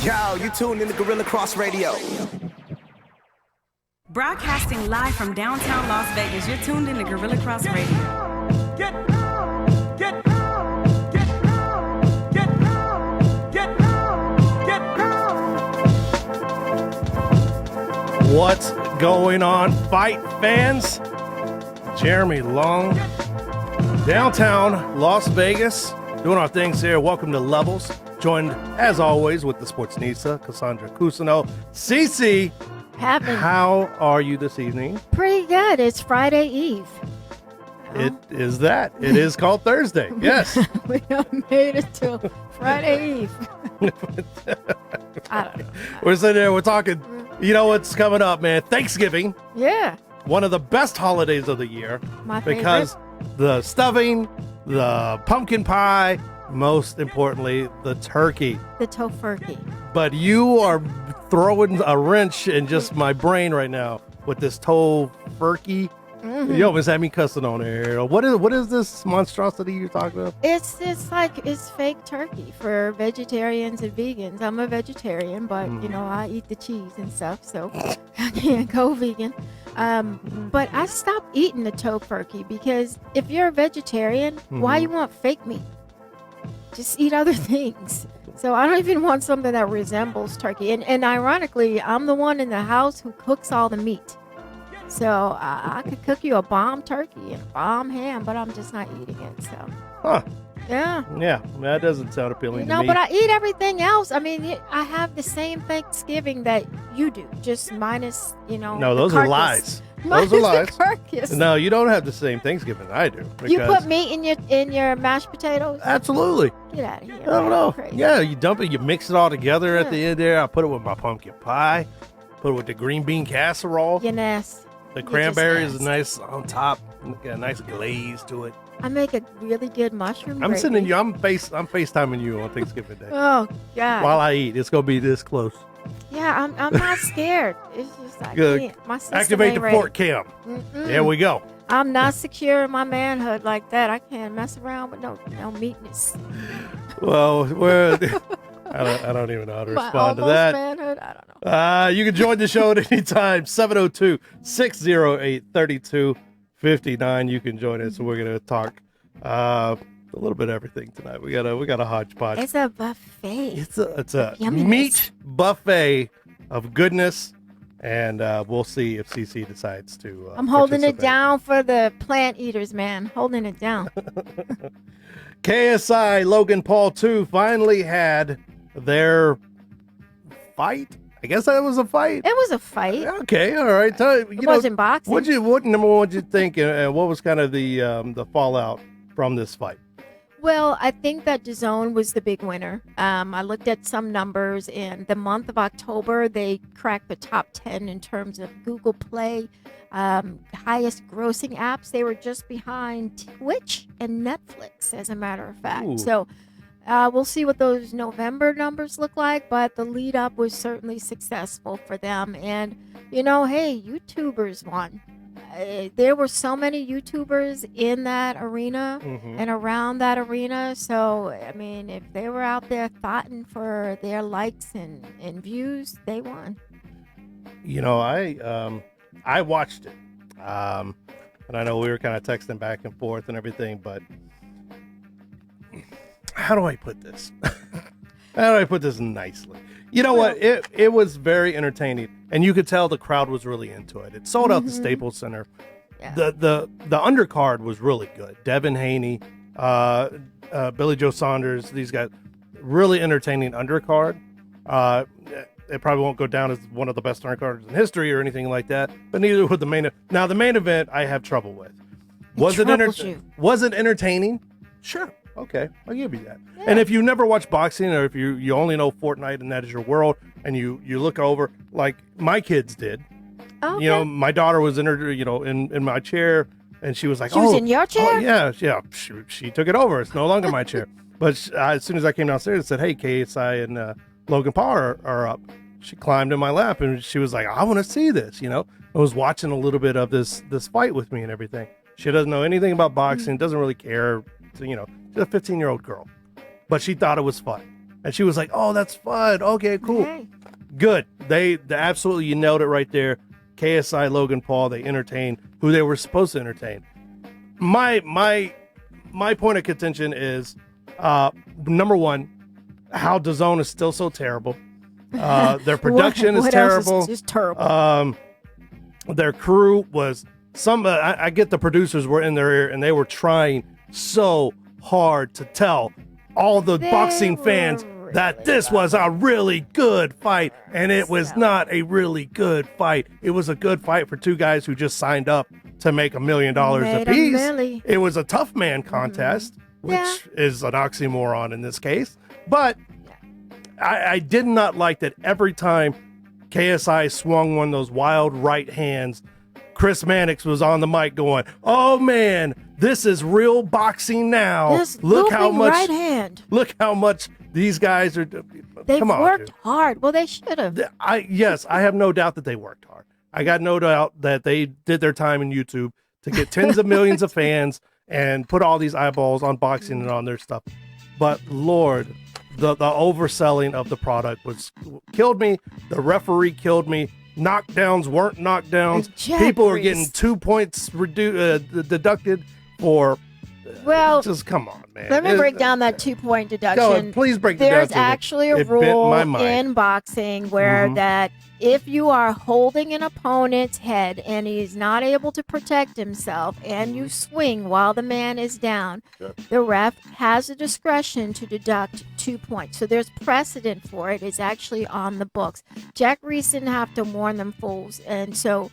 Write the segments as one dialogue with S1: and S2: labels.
S1: Yo, you tuned in to Gorilla Cross Radio.
S2: Broadcasting live from downtown Las Vegas, you're tuned in to Gorilla Cross Radio.
S3: What's going on, fight fans? Jeremy Long, downtown Las Vegas, doing our things here. Welcome to Levels. Joined, as always, with the Sportsnista, Cassandra Cusino. Cece, how are you this evening?
S4: Pretty good. It's Friday Eve.
S3: It is that. It is called Thursday. Yes.
S4: We have made it to Friday Eve. I don't know.
S3: We're sitting there, we're talking, you know what's coming up, man? Thanksgiving.
S4: Yeah.
S3: One of the best holidays of the year.
S4: My
S3: because
S4: favorite.
S3: The stuffing, the pumpkin pie, most importantly, the turkey.
S4: The tofurkey.
S3: But you are throwing a wrench in just my brain right now with this tofurkey.
S4: Mm-hmm.
S3: You almost had me cussing on air. What is this monstrosity you're talking about?
S4: It's fake turkey for vegetarians and vegans. I'm a vegetarian, but you know, I eat the cheese and stuff, so I can't go vegan. But I stopped eating the tofurkey because if you're a vegetarian, why you want fake meat? Just eat other things. So I don't even want something that resembles turkey. And ironically, I'm the one in the house who cooks all the meat. So I could cook you a bomb turkey and a bomb ham, but I'm just not eating it. So,
S3: Huh.
S4: yeah.
S3: Yeah, that doesn't sound appealing to me.
S4: But I eat everything else. I mean, I have the same Thanksgiving that you do, just minus,
S3: No, those are lies.
S4: Minus
S3: Those are lies.
S4: the carcass.
S3: No, you don't have the same Thanksgiving I do.
S4: You
S3: because-
S4: put meat in your mashed potatoes?
S3: Absolutely.
S4: Get out of here.
S3: I don't know.
S4: Crazy.
S3: Yeah, you dump it, you mix it all together at
S4: Yeah.
S3: the end there. I put it with my pumpkin pie, put it with the green bean casserole.
S4: You're nasty.
S3: The
S4: You're
S3: cranberry
S4: just
S3: is nice on top. Got a nice glaze to it.
S4: I make a really good mushroom
S3: I'm
S4: gravy.
S3: sending you. I'm FaceTiming you on Thanksgiving Day
S4: Oh, God.
S3: while I eat. It's gonna be this close.
S4: Yeah, I'm not scared. It's just I
S3: Good.
S4: can't. My system
S3: Activate
S4: ain't
S3: the
S4: ready.
S3: fort cam.
S4: Mm-mm.
S3: There we go.
S4: I'm not secure in my manhood like that. I can't mess around with no meatness.
S3: Well, I don't even know how to
S4: My
S3: respond to
S4: almost
S3: that.
S4: manhood. I don't know.
S3: You can join the show at any time. 702-608-3259. You can join us. We're gonna talk a little bit of everything tonight. We got a hodgepodge.
S4: It's a buffet.
S3: It's a
S4: Yumminess.
S3: meat buffet of goodness, and we'll see if CC decides to.
S4: I'm holding it
S3: participate.
S4: down for the plant eaters, man. Holding it down.
S3: KSI Logan Paul 2 finally had their fight. I guess that was a fight.
S4: It was a fight.
S3: Okay, all right.
S4: It wasn't boxing.
S3: What number one? What'd you think, and what was kind of the fallout from this fight?
S4: Well, I think that DAZN was the big winner. I looked at some numbers, and the month of October, they cracked the top 10 in terms of Google Play, highest grossing apps. They were just behind Twitch and Netflix, as a matter of fact.
S3: Ooh.
S4: So we'll see what those November numbers look like, but the lead up was certainly successful for them. And, hey, YouTubers won. There were so many YouTubers in that arena and around that arena. So, I mean, if they were out there fighting for their likes and views, they won.
S3: I watched it. And I know we were kind of texting back and forth and everything, but how do I put this? How do I put this nicely? You know what? It was very entertaining, and you could tell the crowd was really into it. It sold out the Staples Center.
S4: Yeah.
S3: The undercard was really good. Devin Haney, Billy Joe Saunders, these guys, really entertaining undercard. It probably won't go down as one of the best undercards in history or anything like that, but neither would the main event. Now, the main event I have trouble with. Was it entertaining? Sure. Okay, I'll give you that.
S4: Yeah.
S3: And if you never watch boxing, or if you only know Fortnite and that is your world, and you look over like my kids did,
S4: Okay.
S3: my daughter was in her, in my chair, and she was like,
S4: She was in your chair?
S3: Oh, yeah. She took it over. It's no longer my chair. But as soon as I came downstairs and said, "Hey, KSI and Logan Paul are up," she climbed in my lap and she was like, "I want to see this." I was watching a little bit of this fight with me and everything. She doesn't know anything about boxing. Doesn't really care. She's a 15-year-old girl, but she thought it was fun. And she was like, "Oh, that's fun. Okay, cool,
S4: Okay.
S3: good." They absolutely, you nailed it right there. KSI, Logan Paul, they entertained who they were supposed to entertain. My point of contention is, number one, how DAZN is still so terrible. Their production is
S4: what
S3: terrible.
S4: Else is just terrible.
S3: Their crew was I get the producers were in their ear and they were trying so hard to tell all the boxing fans that this was a really good fight, and it was not a really good fight. It was a good fight for two guys who just signed up to make $1 million apiece. It was a tough man contest, which is an oxymoron in this case. But I did not like that every time KSI swung one of those wild right hands, Chris Mannix was on the mic going, "Oh man, this is real boxing now.
S4: This
S3: look how much
S4: right hand.
S3: Look how much these guys are."
S4: They've
S3: Come on,
S4: worked
S3: dude.
S4: hard. Well, they should have.
S3: Yes, I have no doubt that they worked hard. I got no doubt that they did their time in YouTube to get tens of millions of fans and put all these eyeballs on boxing and on their stuff. But Lord, the overselling of the product killed me. The referee killed me. Knockdowns weren't knockdowns. People are getting 2 points deducted for.
S4: Well,
S3: just come on, man.
S4: Let me break down that 2-point deduction.
S3: Go ahead, please break it down.
S4: There's actually a rule in boxing where that if you are holding an opponent's head and he's not able to protect himself and you swing while the man is down, the ref has the discretion to deduct 2 points. So there's precedent for it. It's actually on the books. Jack Reese didn't have to warn them fools. And so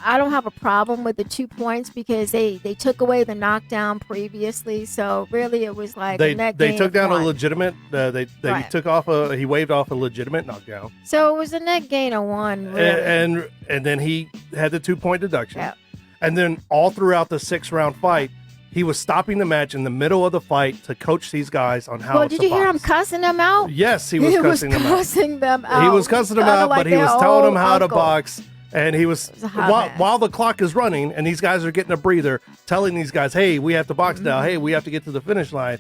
S4: I don't have a problem with the 2 points because they took away the knockdown previously. So really it was like
S3: they took down a legitimate took off he waved off a legitimate knockdown.
S4: So it was a net gain of 1 really.
S3: And then he had the 2-point deduction.
S4: Yep.
S3: And then all throughout the 6-round fight, he was stopping the match in the middle of the fight to coach these guys on how to box.
S4: Well, did you hear him cussing them out?
S3: Yes, he was cussing them out. He was cussing them out, but he was telling them how to box. And he was while the clock is running and these guys are getting a breather, telling these guys, "Hey, we have to box now. Hey, we have to get to the finish line."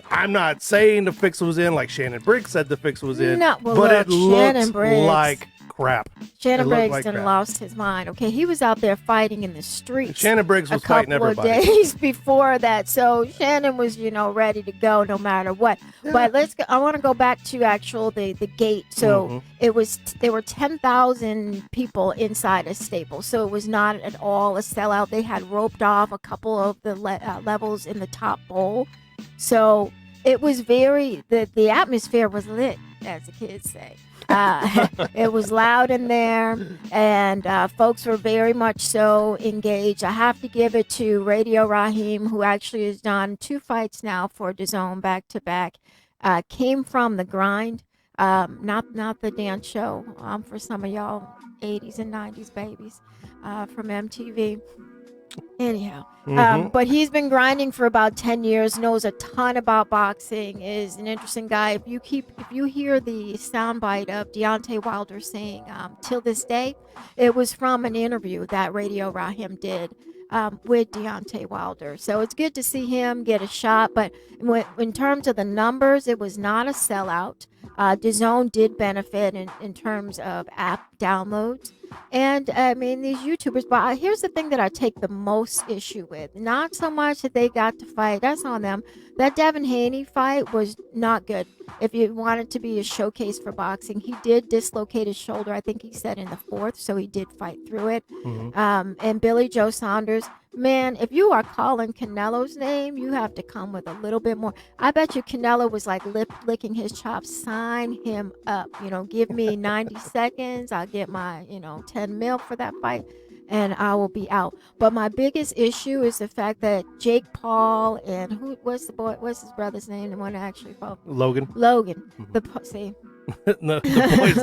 S3: I'm not saying the fix was in, like Shannon Briggs said the fix was in, but it looked like crap.
S4: Shannon Briggs lost his mind. Okay, he was out there fighting in the streets.
S3: Shannon Briggs was fighting everybody.
S4: A couple of days before that, so Shannon was, ready to go no matter what. Yeah. But I want to go back to the gate. So there were 10,000 people inside a Staples, so it was not at all a sellout. They had roped off a couple of the levels in the top bowl, so it was the atmosphere was lit, as the kids say. It was loud in there, and folks were very much so engaged. I have to give it to Radio Raheem, who actually has done 2 fights now for DAZN back to back. Came from the grind, not the dance show. For some of y'all 80s and 90s babies from MTV. Anyhow, but he's been grinding for about 10 years, knows a ton about boxing, is an interesting guy. If you hear the soundbite of Deontay Wilder saying, "till this day," it was from an interview that Radio Raheem did with Deontay Wilder. So it's good to see him get a shot. But in terms of the numbers, it was not a sellout. DAZN did benefit in terms of app downloads. And I mean, these YouTubers, but here's the thing that I take the most issue with. Not so much that they got to fight, that's on them. That Devin Haney fight was not good. If you wanted to be a showcase for boxing, he did dislocate his shoulder, I think he said in the 4th, so he did fight through it. And Billy Joe Saunders, man, if you are calling Canelo's name, you have to come with a little bit more. I bet you Canelo was like licking his chops. Sign him up. Give me 90 seconds. I'll get my, 10 mil for that fight, and I will be out. But my biggest issue is the fact that Jake Paul and what's his brother's name? The one that actually fought? Logan. The boy's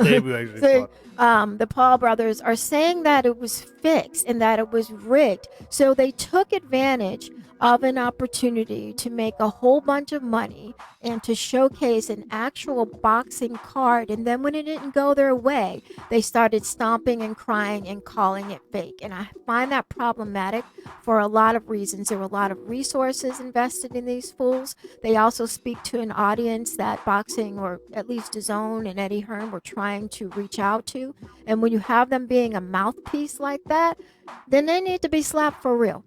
S4: name who actually fought. The Paul brothers are saying that it was fixed and that it was rigged. So they took advantage of an opportunity to make a whole bunch of money and to showcase an actual boxing card. And then when it didn't go their way, they started stomping and crying and calling it fake. And I find that problematic for a lot of reasons. There were a lot of resources invested in these fools. They also speak to an audience that boxing, or at least DAZN and Eddie Hearn, were trying to reach out to. And when you have them being a mouthpiece like that, then they need to be slapped for real.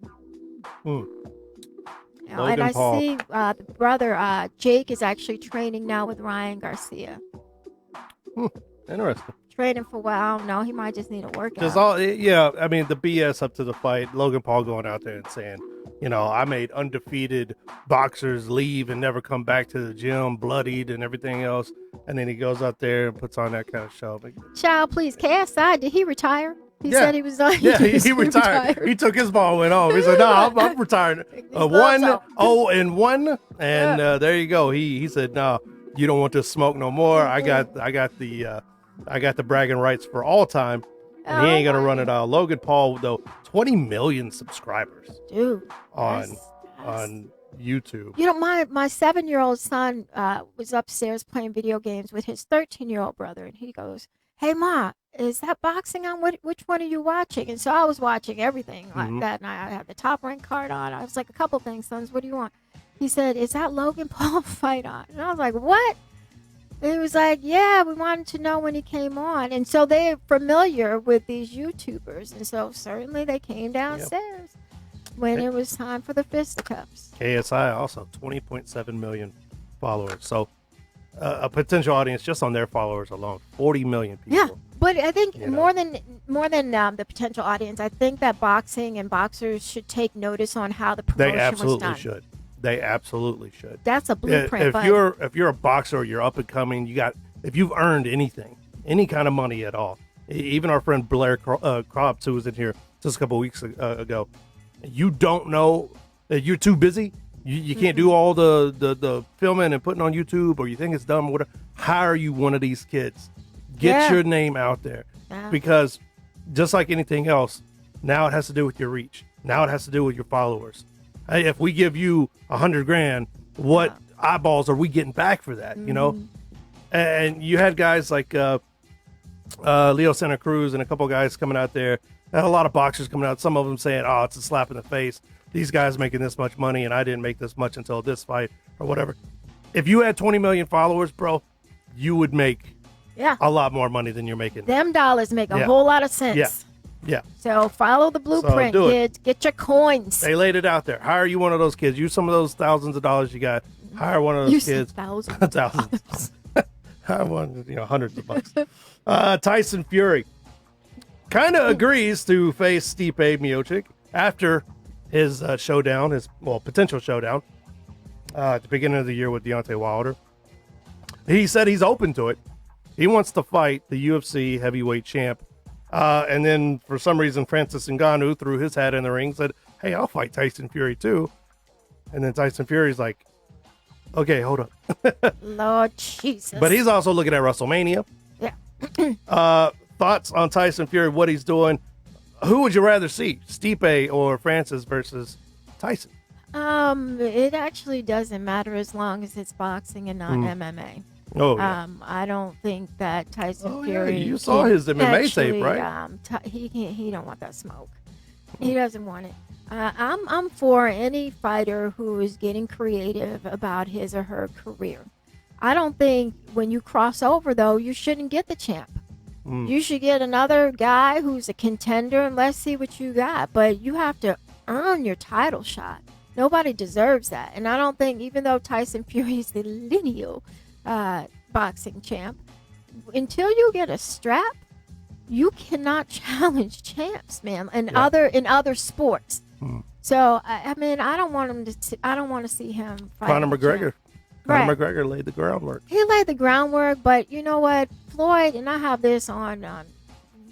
S4: And I
S3: Paul.
S4: see the brother Jake is actually training now with Ryan Garcia.
S3: Interesting.
S4: Training for what? I don't know. He might just need a workout.
S3: I mean, the BS up to the fight. Logan Paul going out there and saying, I made undefeated boxers leave and never come back to the gym, bloodied and everything else. And then he goes out there and puts on that kind of show.
S4: Child, please. KSI, did he retire? He said he was done.
S3: Yeah, he retired. He took his ball and went home. He said, "No, I'm retired." 1-0-1, and there you go. He said, "No, you don't want to smoke no more. I got the bragging rights for all time, and he ain't gonna run it out." Logan Paul, though, 20 million subscribers,
S4: dude,
S3: on YouTube.
S4: My 7-year-old son was upstairs playing video games with his 13-year-old brother, and he goes, "Hey, Ma, is that boxing on? Which one are you watching?" And so I was watching everything like that, and I had the Top Rank card on. I was like, "A couple things, sons. What do you want?" He said, "Is that Logan Paul fight on?" And I was like, "What?" And he was like, "Yeah, we wanted to know when he came on." And so they're familiar with these YouTubers, and so certainly they came downstairs when it was time for the fisticuffs.
S3: KSI also 20.7 million followers. So a potential audience just on their followers alone, 40 million people.
S4: Yeah, but I think more than the potential audience, I think that boxing and boxers should take notice on how the promotion was done.
S3: They absolutely should.
S4: That's a blueprint.
S3: If you're a boxer or you're up and coming, if you've earned anything, any kind of money at all, even our friend Blair Krops, who was in here just a couple of weeks ago, you don't know that you're too busy. You can't do all the filming and putting on YouTube, or you think it's dumb or whatever. Hire you one of these kids. Get your name out there. Yeah. Because just like anything else, now it has to do with your reach. Now it has to do with your followers. Hey, if we give you $100,000, what eyeballs are we getting back for that? And you had guys like Leo Santa Cruz and a couple guys coming out there. Had a lot of boxers coming out. Some of them saying, "Oh, it's a slap in the face. These guys making this much money, and I didn't make this much until this fight," or whatever. If you had 20 million followers, bro, you would make a lot more money than you're making.
S4: Them dollars make a whole lot of sense.
S3: Yeah.
S4: So follow the blueprint, kids. Get your coins.
S3: They laid it out there. Hire you one of those kids. Use some of those thousands of dollars you got. Hire one of those kids. Thousands. Hire one, hundreds of bucks. Tyson Fury kind of agrees to face Stipe Miocic after his potential showdown at the beginning of the year with Deontay Wilder. He said he's open to it. He wants to fight the UFC heavyweight champ. And then for some reason, Francis Ngannou threw his hat in the ring, said, "Hey, I'll fight Tyson Fury too." And then Tyson Fury's like, "Okay, hold up."
S4: Lord Jesus.
S3: But he's also looking at WrestleMania.
S4: Yeah.
S3: Thoughts on Tyson Fury, what he's doing? Who would you rather see, Stipe or Francis versus Tyson?
S4: It actually doesn't matter as long as it's boxing and not MMA.
S3: Oh, yeah.
S4: I don't think that Tyson Fury.
S3: You saw his MMA tape, right?
S4: He don't want that smoke. He doesn't want it. I'm for any fighter who is getting creative about his or her career. I don't think when you cross over, though, you shouldn't get the champ. You should get another guy who's a contender, and let's see what you got. But you have to earn your title shot. Nobody deserves that. And I don't think, even though Tyson Fury is the lineal boxing champ, until you get a strap, you cannot challenge champs, man, in other sports. So I mean, I don't want to see him fight
S3: Conor McGregor.
S4: Right.
S3: Conor McGregor laid the groundwork.
S4: He laid the groundwork, but you know what, Floyd, and I have this on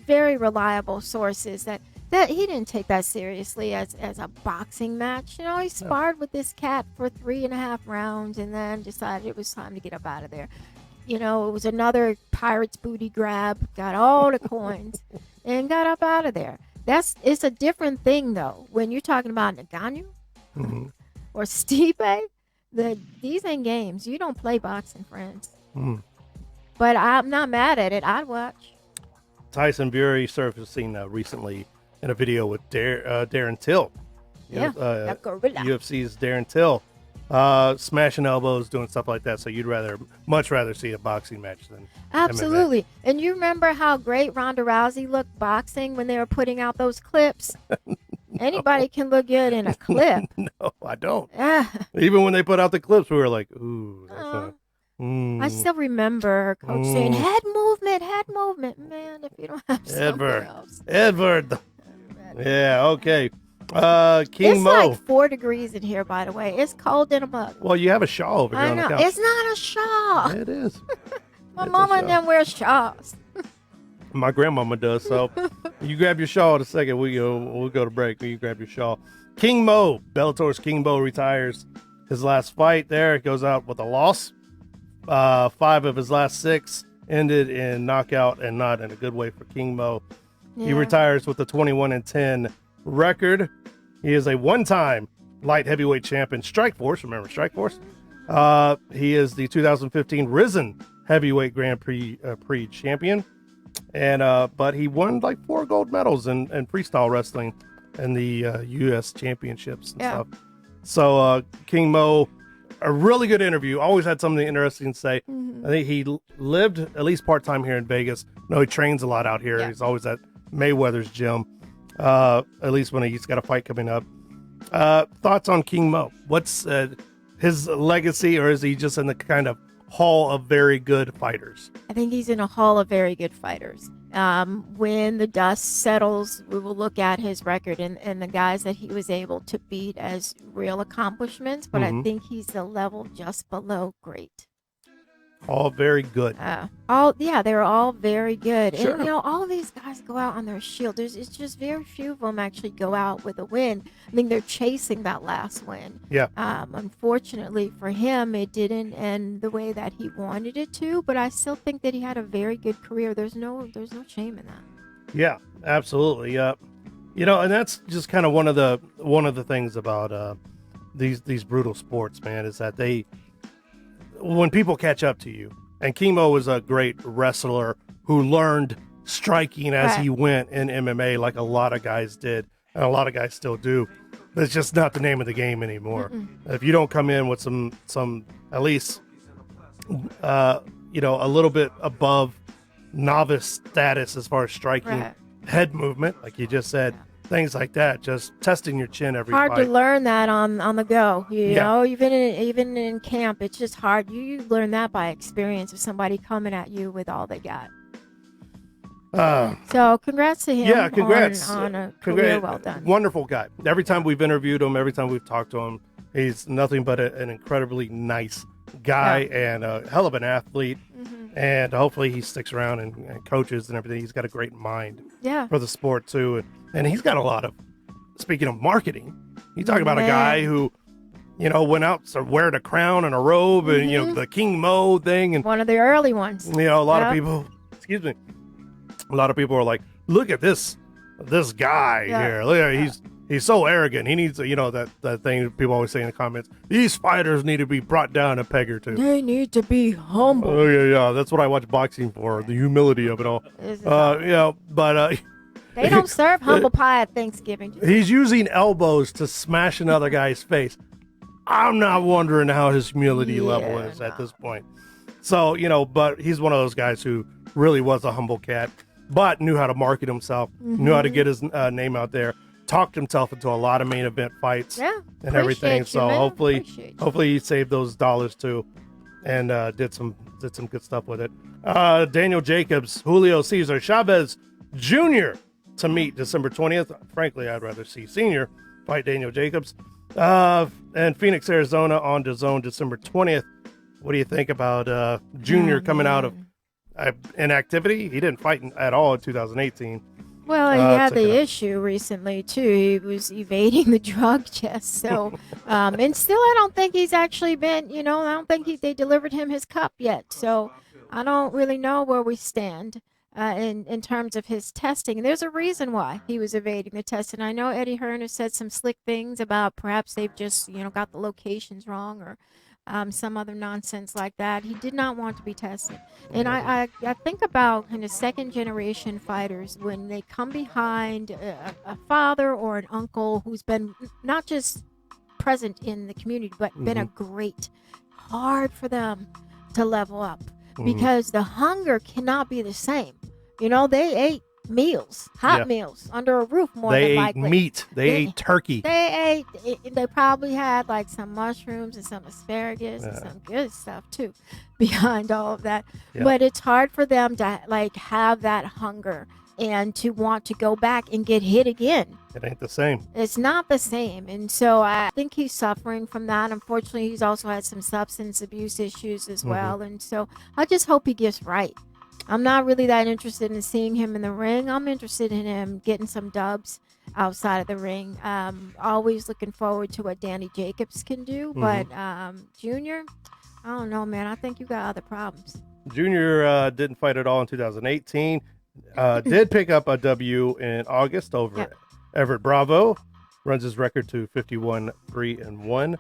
S4: very reliable sources that he didn't take that seriously as a boxing match. He sparred with this cat for 3.5 rounds and then decided it was time to get up out of there. It was another pirate's booty grab, got all the coins, and got up out of there. It's a different thing, though, when you're talking about Ngannou, or Stipe, these ain't games. You don't play boxing, friends. But I'm not mad at it. I'd watch.
S3: Tyson Fury surfacing recently in a video with Darren Till.
S4: That gorilla.
S3: UFC's Darren Till, smashing elbows, doing stuff like that. So you'd much rather see a boxing match than
S4: Absolutely.
S3: MMA.
S4: And you remember how great Ronda Rousey looked boxing when they were putting out those clips? Anybody can look good in a clip.
S3: No, I don't.
S4: Yeah.
S3: Even when they put out the clips, we were like, ooh, that's
S4: I still remember her coach saying, head movement. Man, if you don't have something else.
S3: Edward. Yeah, okay. King
S4: It's
S3: Mo.
S4: like 4 degrees in here, by the way. It's cold in a mug.
S3: Well, you have a shawl over here
S4: I
S3: on the
S4: know.
S3: couch.
S4: It's not a shawl.
S3: It is.
S4: My
S3: It's a
S4: mama
S3: shawl.
S4: and them wear shawls.
S3: My grandmama does. So you grab your shawl in a second. We'll go to break. You grab your shawl. King Mo, Bellator's King Mo retires his last fight there. It goes out with a loss. 5 of his last 6 ended in knockout, and not in a good way for King Mo. He retires with a 21-10 record. He is a one-time light heavyweight champion. Strikeforce, remember Strikeforce? He is the 2015 Risen Heavyweight Grand Prix champion. And but he won like 4 gold medals in freestyle wrestling and the U.S. championships and stuff. So King Mo, a really good interview. Always had something interesting to say. I think he lived at least part-time here in Vegas. No, he trains a lot out here. He's always at Mayweather's gym, at least when he's got a fight coming up. Thoughts on King Mo? What's his legacy, or is he just in the kind of hall of very good fighters?
S4: I think he's in a hall of very good fighters. When the dust settles, we will look at his record and the guys that he was able to beat as real accomplishments, but I think he's a level just below great.
S3: All very good.
S4: They're all very good.
S3: Sure.
S4: And all of these guys go out on their shield. It's just very few of them actually go out with a win. I mean, they're chasing that last win.
S3: Yeah.
S4: Unfortunately for him, it didn't end the way that he wanted it to, but I still think that he had a very good career. There's no shame in that.
S3: Yeah, absolutely. And that's just kind of one of the things about these brutal sports, man, is that when people catch up to you, and King Mo was a great wrestler who learned striking as he went in MMA, like a lot of guys did, and a lot of guys still do. But it's just not the name of the game anymore. If you don't come in with some at least, a little bit above novice status as far as striking, head movement, like you just said, things like that, just testing your chin every
S4: hard
S3: fight.
S4: to learn that on the go. You know, even in camp, it's just hard. You learn that by experience of somebody coming at you with all they got. So congrats to him.
S3: Yeah, congrats
S4: on a career well done.
S3: Wonderful guy. Every time we've interviewed him, every time we've talked to him, he's nothing but an incredibly nice guy and a hell of an athlete. And hopefully he sticks around and coaches and everything. He's got a great mind for the sport too. And he's got a lot of, speaking of marketing, you talk about a guy who, went out wearing a crown and a robe and, the King Mo thing. And
S4: one of the early ones.
S3: a lot of people, a lot of people are like, look at this guy here. Look at he's so arrogant. He needs, that thing people always say in the comments. These fighters need to be brought down a peg or two.
S4: They need to be humble.
S3: Oh yeah. That's what I watch boxing for. The humility of it all. But
S4: they don't serve humble pie at Thanksgiving.
S3: He's using elbows to smash another guy's face. I'm not wondering how his humility level is at this point. So, but he's one of those guys who really was a humble cat, but knew how to market himself, knew how to get his name out there, talked himself into a lot of main event fights and everything. So hopefully he saved those dollars too and did some good stuff with it. Daniel Jacobs, Julio Cesar Chavez Jr. to meet December 20th. Frankly, I'd rather see Senior fight Daniel Jacobs. And Phoenix, Arizona on DAZN December 20th. What do you think about Junior coming out of inactivity? He didn't fight at all in 2018.
S4: Well, he had the issue recently, too. He was evading the drug test. So, and still, I don't think he's actually been, I don't think they delivered him his cup yet. So, I don't really know where we stand. in terms of his testing. And there's a reason why he was evading the test. And I know Eddie Hearn has said some slick things about perhaps they've just, got the locations wrong or some other nonsense like that. He did not want to be tested. And I think about kind of second generation fighters when they come behind a father or an uncle who's been not just present in the community, but been a great, hard for them to level up because the hunger cannot be the same. They ate meals, hot meals under a roof more than likely.
S3: They ate meat. They ate turkey.
S4: They probably had like some mushrooms and some asparagus and some good stuff too behind all of that. Yeah. But it's hard for them to like have that hunger and to want to go back and get hit again.
S3: It ain't the same.
S4: It's not the same. And so I think he's suffering from that. Unfortunately, he's also had some substance abuse issues as well. And so I just hope he gets right. I'm not really that interested in seeing him in the ring. I'm interested in him getting some dubs outside of the ring. Always looking forward to what Danny Jacobs can do. But Junior, I don't know, man. I think you got other problems.
S3: Junior didn't fight at all in 2018. Did pick up a W in August over Everett Bravo. Runs his record to 51-3-1.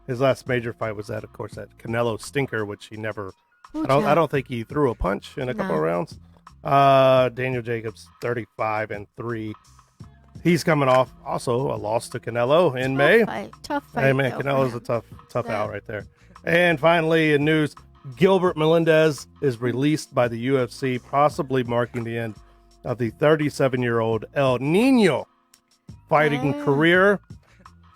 S3: His last major fight was that Canelo stinker, which he never... I don't think he threw a punch in a couple of rounds. Daniel Jacobs, 35-3. He's coming off also a loss to Canelo in May.
S4: Tough fight.
S3: Hey man, Canelo's a tough out right there. And finally, in news, Gilbert Melendez is released by the UFC, possibly marking the end of the 37-year-old El Nino fighting career.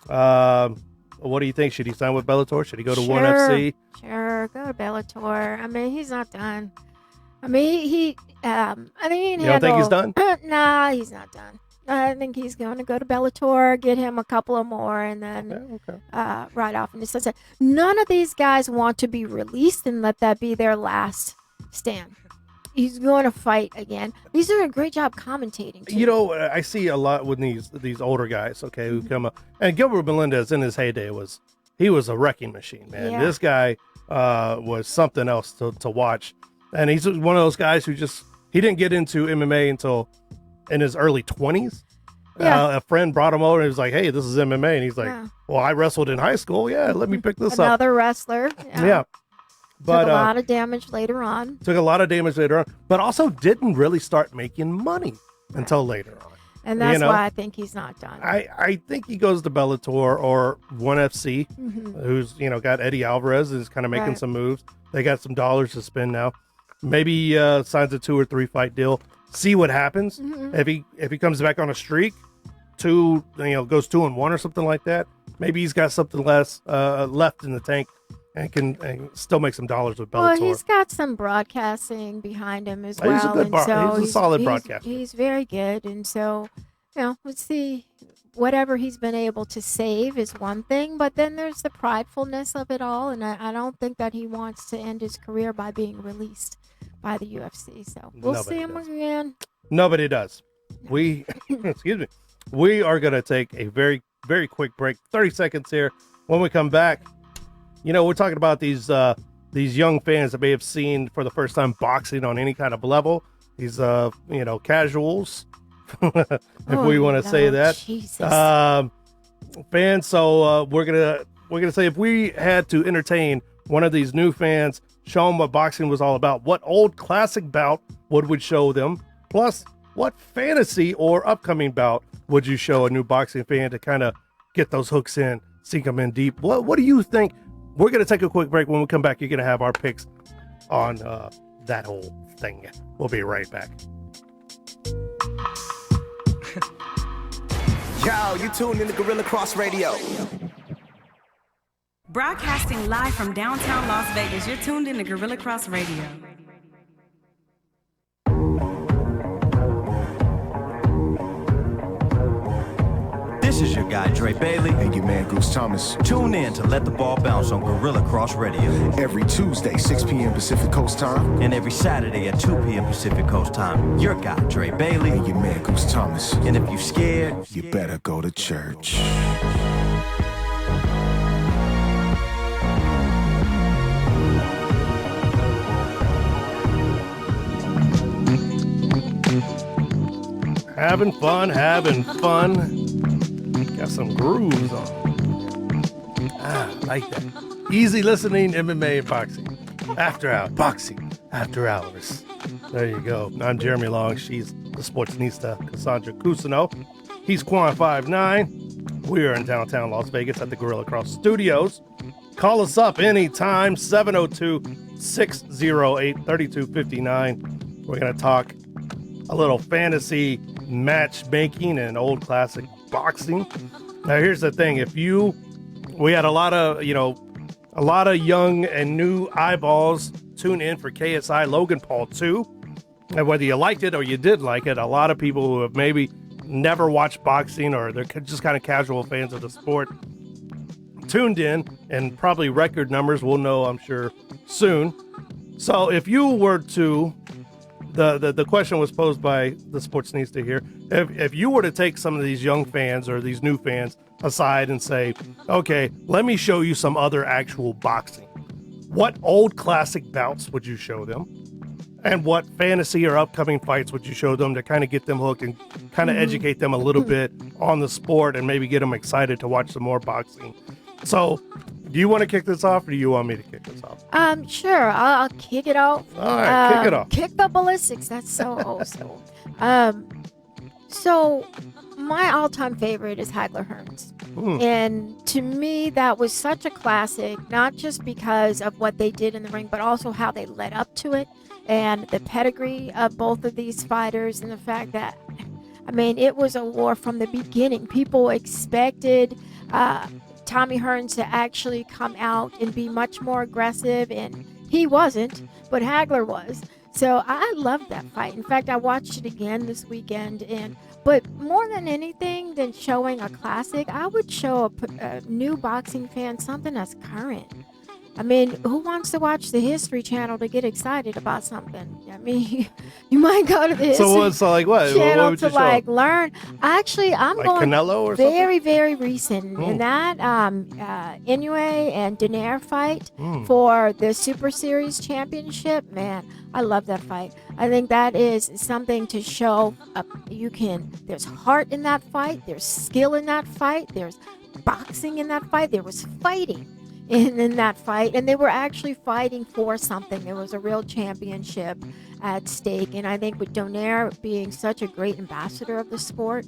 S3: What do you think? Should he sign with Bellator? Should he go to ONE FC?
S4: Sure, go to Bellator. I mean, he's not done. I mean, you don't
S3: think he's done?
S4: Nah, he's not done. I think he's going to go to Bellator, get him a couple of more, and then ride off into sunset. None of these guys want to be released and let that be their last stand. He's going to fight again. He's doing a great job commentating, too.
S3: I see a lot with these older guys, who come up. And Gilbert Melendez, in his heyday, was a wrecking machine, man. Yeah. This guy was something else to watch. And he's one of those guys who he didn't get into MMA until in his early 20s. Yeah. A friend brought him over and he was like, hey, this is MMA. And he's like, well, I wrestled in high school. Yeah, let me pick this up.
S4: Another wrestler.
S3: Yeah. But,
S4: took a lot of damage later on.
S3: But also didn't really start making money until later on.
S4: And that's why I think he's not done.
S3: I think he goes to Bellator or ONE FC, who's, got Eddie Alvarez and is kind of making some moves. They got some dollars to spend now. Maybe signs a 2 or 3 fight deal. See what happens. If he comes back on a streak, goes 2-1 or something like that. Maybe he's got something left in the tank and can still make some dollars with Bellator.
S4: Well, he's got some broadcasting behind him as well.
S3: He's a solid broadcaster.
S4: He's very good. And so, let's see. Whatever he's been able to save is one thing, but then there's the pridefulness of it all. And I don't think that he wants to end his career by being released by the UFC. So we'll see him again.
S3: Nobody does. We, excuse me. We are going to take a very, very quick break. 30 seconds here. When we come back, we're talking about these young fans that may have seen for the first time boxing on any kind of level. These, casuals, if we want to say that. Fans. So we're gonna say if we had to entertain one of these new fans, show them what boxing was all about, what old classic bout would we show them? Plus, what fantasy or upcoming bout would you show a new boxing fan to kind of get those hooks in, sink them in deep? What do you think? We're going to take a quick break. When we come back, you're going to have our picks on that whole thing. We'll be right back.
S1: Yo, you tuned in to Gorilla Cross Radio.
S2: Broadcasting live from downtown Las Vegas, you're tuned in to Gorilla Cross Radio.
S5: This is your guy, Dre Bailey.
S6: And your man, Goose Thomas.
S5: Tune in to Let the Ball Bounce on Gorilla Cross Radio.
S6: Every Tuesday, 6 p.m. Pacific Coast time.
S5: And every Saturday at 2 p.m. Pacific Coast time. Your guy, Dre Bailey.
S6: And your man, Goose Thomas.
S5: And if you scared,
S6: you better go to church.
S3: Having fun. Got some grooves on. I like that. Easy listening, MMA and boxing. After hours. Boxing. After hours. There you go. I'm Jeremy Long. She's the sportsnista, Cassandra Cusino. He's Quan59. We are in downtown Las Vegas at the Gorilla Cross Studios. Call us up anytime, 702-608-3259. We're going to talk a little fantasy matchmaking and old classic boxing. Now, here's the thing. We had a lot of young and new eyeballs tune in for KSI Logan Paul 2. And whether you liked it or you did like it, a lot of people who have maybe never watched boxing or they're just kind of casual fans of the sport tuned in, and probably record numbers. We'll know, I'm sure, soon. So if you were to, the question was posed by the Sportsnista here, if you were to take some of these young fans or these new fans aside and say, okay, let me show you some other actual boxing, what old classic bouts would you show them? And what fantasy or upcoming fights would you show them to kind of get them hooked and kind of educate them a little bit on the sport and maybe get them excited to watch some more boxing? So, do you want to kick this off or do you want me to kick this off?
S4: Sure. I'll kick it off.
S3: All right, kick it off.
S4: Kick the ballistics. That's so old school. So, my all-time favorite is Hagler Hearns. And to me, that was such a classic, not just because of what they did in the ring, but also how they led up to it. And the pedigree of both of these fighters, and the fact that, it was a war from the beginning. People expected Tommy Hearns to actually come out and be much more aggressive, and he wasn't, but Hagler was. So I loved that fight. In fact, I watched it again this weekend, but more than anything than showing a classic, I would show a new boxing fan something that's current. Who wants to watch the History Channel to get excited about something? You might go to the History Channel
S3: what
S4: to learn. Actually, I'm
S3: like
S4: going
S3: Canelo or
S4: very, very recent. In that Inoue and Donaire fight for the Super Series Championship, man, I love that fight. I think that is something to show. There's heart in that fight. There's skill in that fight. There's boxing in that fight. There was fighting in that fight, and they were actually fighting for something. There was a real championship at stake, and I think with Donaire being such a great ambassador of the sport,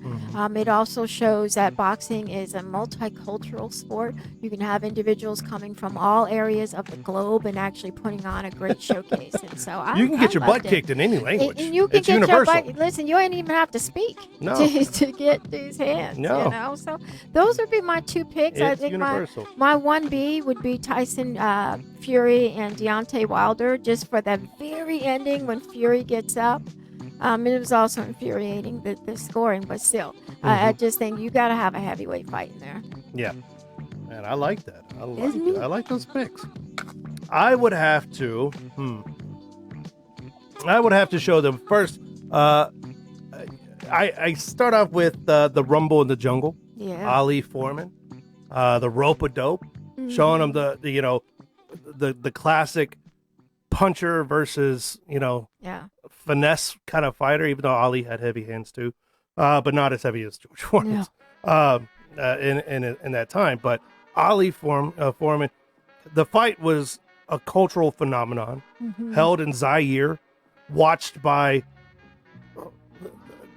S4: it also shows that boxing is a multicultural sport. You can have individuals coming from all areas of the globe and actually putting on a great showcase. And so
S3: you can get your butt kicked in any language.
S4: And you can
S3: it's
S4: get
S3: universal.
S4: your butt. Listen, you ain't even have to speak to get these hands.
S3: No.
S4: So those would be my two picks.
S3: It's
S4: I think
S3: universal.
S4: my 1B would be Tyson Fury and Deontay Wilder, just for that very ending when Fury gets up. It was also infuriating, the scoring, but still, I just think you got to have a heavyweight fight in there.
S3: Yeah, and I like that. I like those picks. I would have to show them first. I start off with the Rumble in the Jungle.
S4: Yeah.
S3: Ali Foreman, the Rope-a-Dope, showing them the classic puncher versus finesse kind of fighter, even though Ali had heavy hands too, but not as heavy as George Foreman's in that time. But Ali Foreman, the fight was a cultural phenomenon, held in Zaire, watched by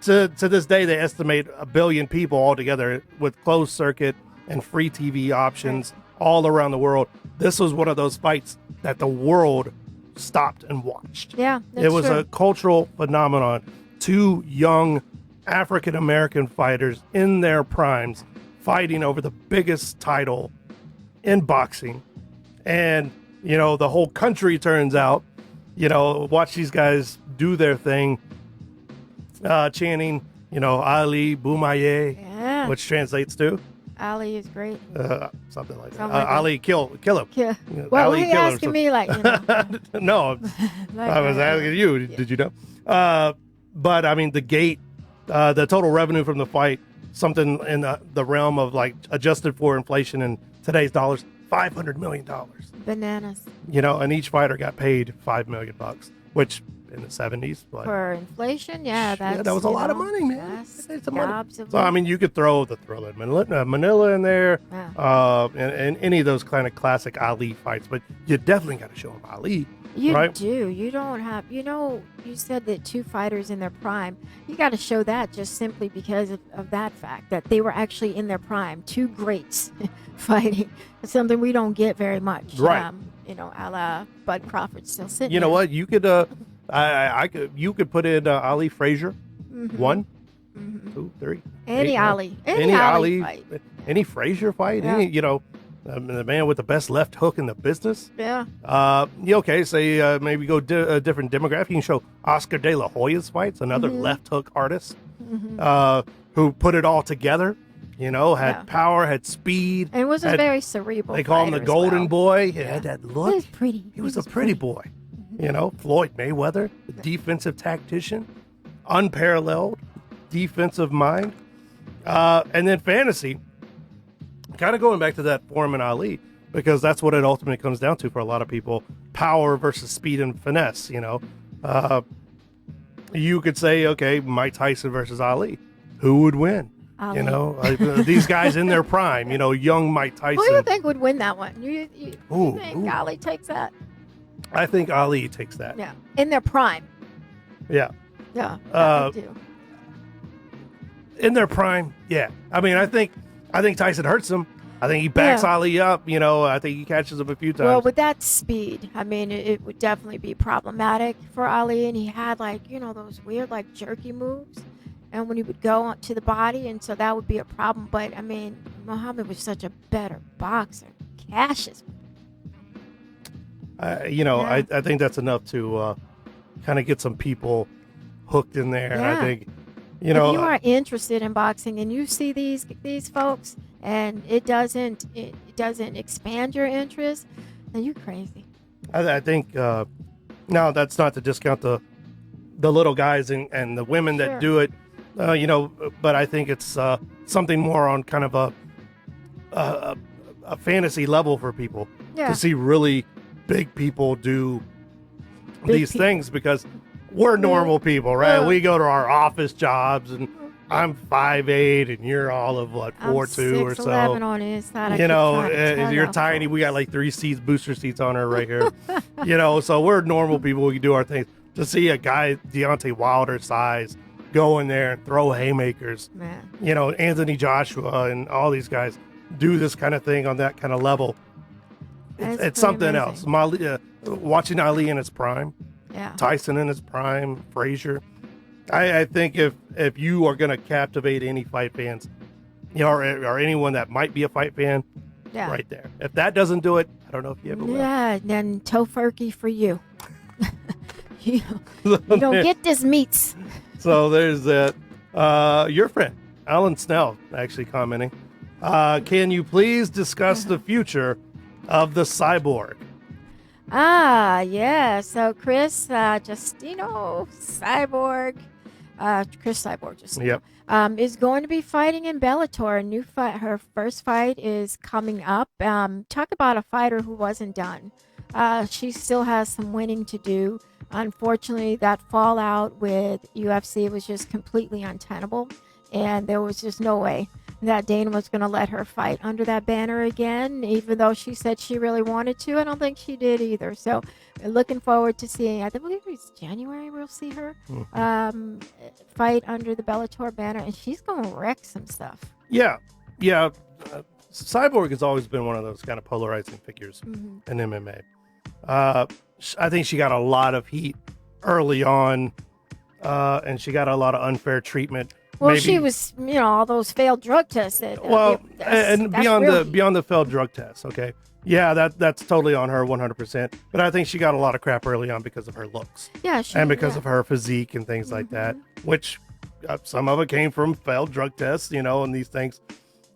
S3: to this day they estimate 1 billion people altogether, with closed circuit and free TV options all around the world. This was one of those fights that the world stopped and watched.
S4: Yeah, that's
S3: it was
S4: true.
S3: a cultural phenomenon. Two young African American fighters in their primes fighting over the biggest title in boxing, and the whole country turns out, watch these guys do their thing, chanting, Ali Boumaye, which translates to
S4: Ali is great.
S3: something like that.
S4: Something like that.
S3: Ali, kill him.
S4: Yeah. Well,
S3: Ali,
S4: he
S3: kill him.
S4: asking me
S3: No, I was asking you.
S4: Yeah.
S3: Did you know? But the gate, the total revenue from the fight, something in the realm of adjusted for inflation in today's dollars, $500 million.
S4: Bananas.
S3: And each fighter got paid $5 million, which in the 70s. But
S4: For inflation, yeah,
S3: that was a lot of money, man.
S4: Yes,
S3: That's some money.
S4: absolutely.
S3: So I mean, you could throw the Thriller Manila in there,
S4: Yeah.
S3: and any of those kind of classic Ali fights. But you definitely got to show him Ali.
S4: You
S3: right?
S4: do. You don't have, you said that two fighters in their prime. You got to show that just simply because of that fact that they were actually in their prime. Two greats fighting. It's something we don't get very much.
S3: Right.
S4: A la Bud Crawford still sitting
S3: You know
S4: there.
S3: what? You could, you could put in Ali Frazier, 1, 2, 3.
S4: Any
S3: 8,
S4: Ali.
S3: 9.
S4: Any Ali fight.
S3: Any Frazier fight.
S4: Yeah.
S3: Any, the man with the best left hook in the business.
S4: Yeah.
S3: Okay, say maybe go a different demographic. You can show Oscar De La Hoya's fights, another left hook artist who put it all together. Had power, had speed.
S4: And was a very cerebral.
S3: They call him the
S4: fighter as
S3: Golden
S4: well.
S3: Boy. He had that look.
S4: He was pretty.
S3: He was a pretty boy. Floyd Mayweather, the defensive tactician, unparalleled defensive mind. And then fantasy, kind of going back to that Foreman Ali, because that's what it ultimately comes down to for a lot of people: power versus speed and finesse. You could say, okay, Mike Tyson versus Ali, who would win?
S4: Ali.
S3: These guys in their prime. Young Mike Tyson.
S4: Who do you think would win that one? You think
S3: Ooh.
S4: Ali takes that?
S3: I think Ali takes that.
S4: Yeah. In their prime.
S3: Yeah.
S4: Yeah.
S3: Uh,
S4: I do.
S3: In their prime, yeah. I mean, I think Tyson hurts him. I think he backs Ali up. I think he catches him a few times.
S4: Well, with that speed, I mean, it would definitely be problematic for Ali. And he had those weird jerky moves, and when he would go to the body, and so that would be a problem. But I mean, Muhammad was such a better boxer. Cassius.
S3: I think that's enough to kind of get some people hooked in there.
S4: Yeah.
S3: I think,
S4: If you are interested in boxing and you see these folks and it doesn't expand your interest, then you're crazy.
S3: I think now that's not to discount the little guys and the women that do it, but I think it's something more on kind of a fantasy level for people to see really big people do these things, because we're normal people, right? We go to our office jobs, and I'm 5'8", and you're all of 4'2" or so.
S4: 6'11" on his side.
S3: You're tiny. We got like 3 seats, booster seats on her right here. So we're normal people. We can do our things. To see a guy Deontay Wilder size go in there and throw haymakers,
S4: Man.
S3: Anthony Joshua and all these guys do this kind of thing on that kind of level. It's something else. Watching Ali in his prime, Tyson in his prime, Frazier. I think if you are going to captivate any fight fans, or anyone that might be a fight fan, right there. If that doesn't do it, I don't know if you ever will.
S4: Yeah, then Tofurkey for you. you don't get this meats.
S3: So there's that. Your friend, Alan Snell, actually commenting. Can you please discuss the future of the cyborg?
S4: Yeah. So Chris Cyborg, Chris Cyborg is going to be fighting in Bellator. A new fight. Her first fight is coming up. Talk about a fighter who wasn't done. She still has some winning to do. Unfortunately, that fallout with UFC was just completely untenable, and there was just no way that Dana was going to let her fight under that banner again, even though she said she really wanted to. I don't think she did either. So we're looking forward to seeing, I believe it's January we'll see her fight under the Bellator banner, and she's going to wreck some stuff.
S3: Yeah. Cyborg has always been one of those kind of polarizing figures in MMA. I think she got a lot of heat early on, and she got a lot of unfair treatment.
S4: Well, she was, all those failed drug tests.
S3: Beyond the failed drug tests, okay, that's totally on her 100%. But I think she got a lot of crap early on because of her looks, and because of her physique and things like that, which some of it came from failed drug tests, and these things.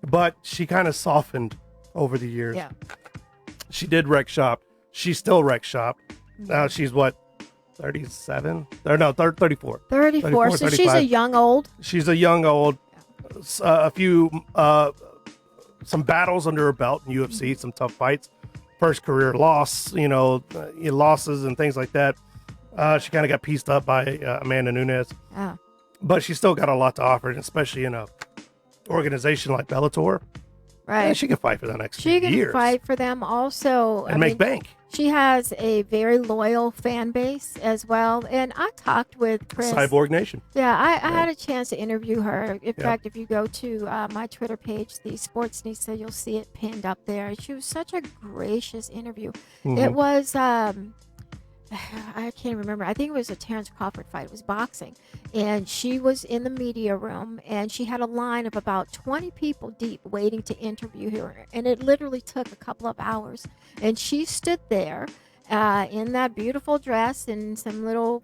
S3: But she kind of softened over the years.
S4: Yeah,
S3: she did wreck shop. She still wrecks shop. Now she's what? 37? Or no, 34.
S4: 34. So
S3: 35.
S4: She's a young old.
S3: She's a young old. A few, some battles under her belt in UFC, some tough fights. First career loss, losses and things like that. She kind of got pieced up by Amanda Nunes,
S4: Oh,
S3: but she still got a lot to offer, especially in a organization like Bellator.
S4: right.
S3: Yeah, she can fight for the next
S4: She
S3: few
S4: can
S3: years
S4: fight for them also.
S3: and make bank.
S4: She has a very loyal fan base as well. And I talked with Chris.
S3: Cyborg Nation.
S4: Yeah, I had a chance to interview her. In
S3: Yeah.
S4: fact, if you go to my Twitter page, the Sports Nisa, you'll see it pinned up there. She was such a gracious interview. It was, I can't remember. I think it was a Terrence Crawford fight. It was boxing. And she was in the media room, and she had a line of about 20 people deep waiting to interview her. And it literally took a couple of hours. And she stood there in that beautiful dress and some little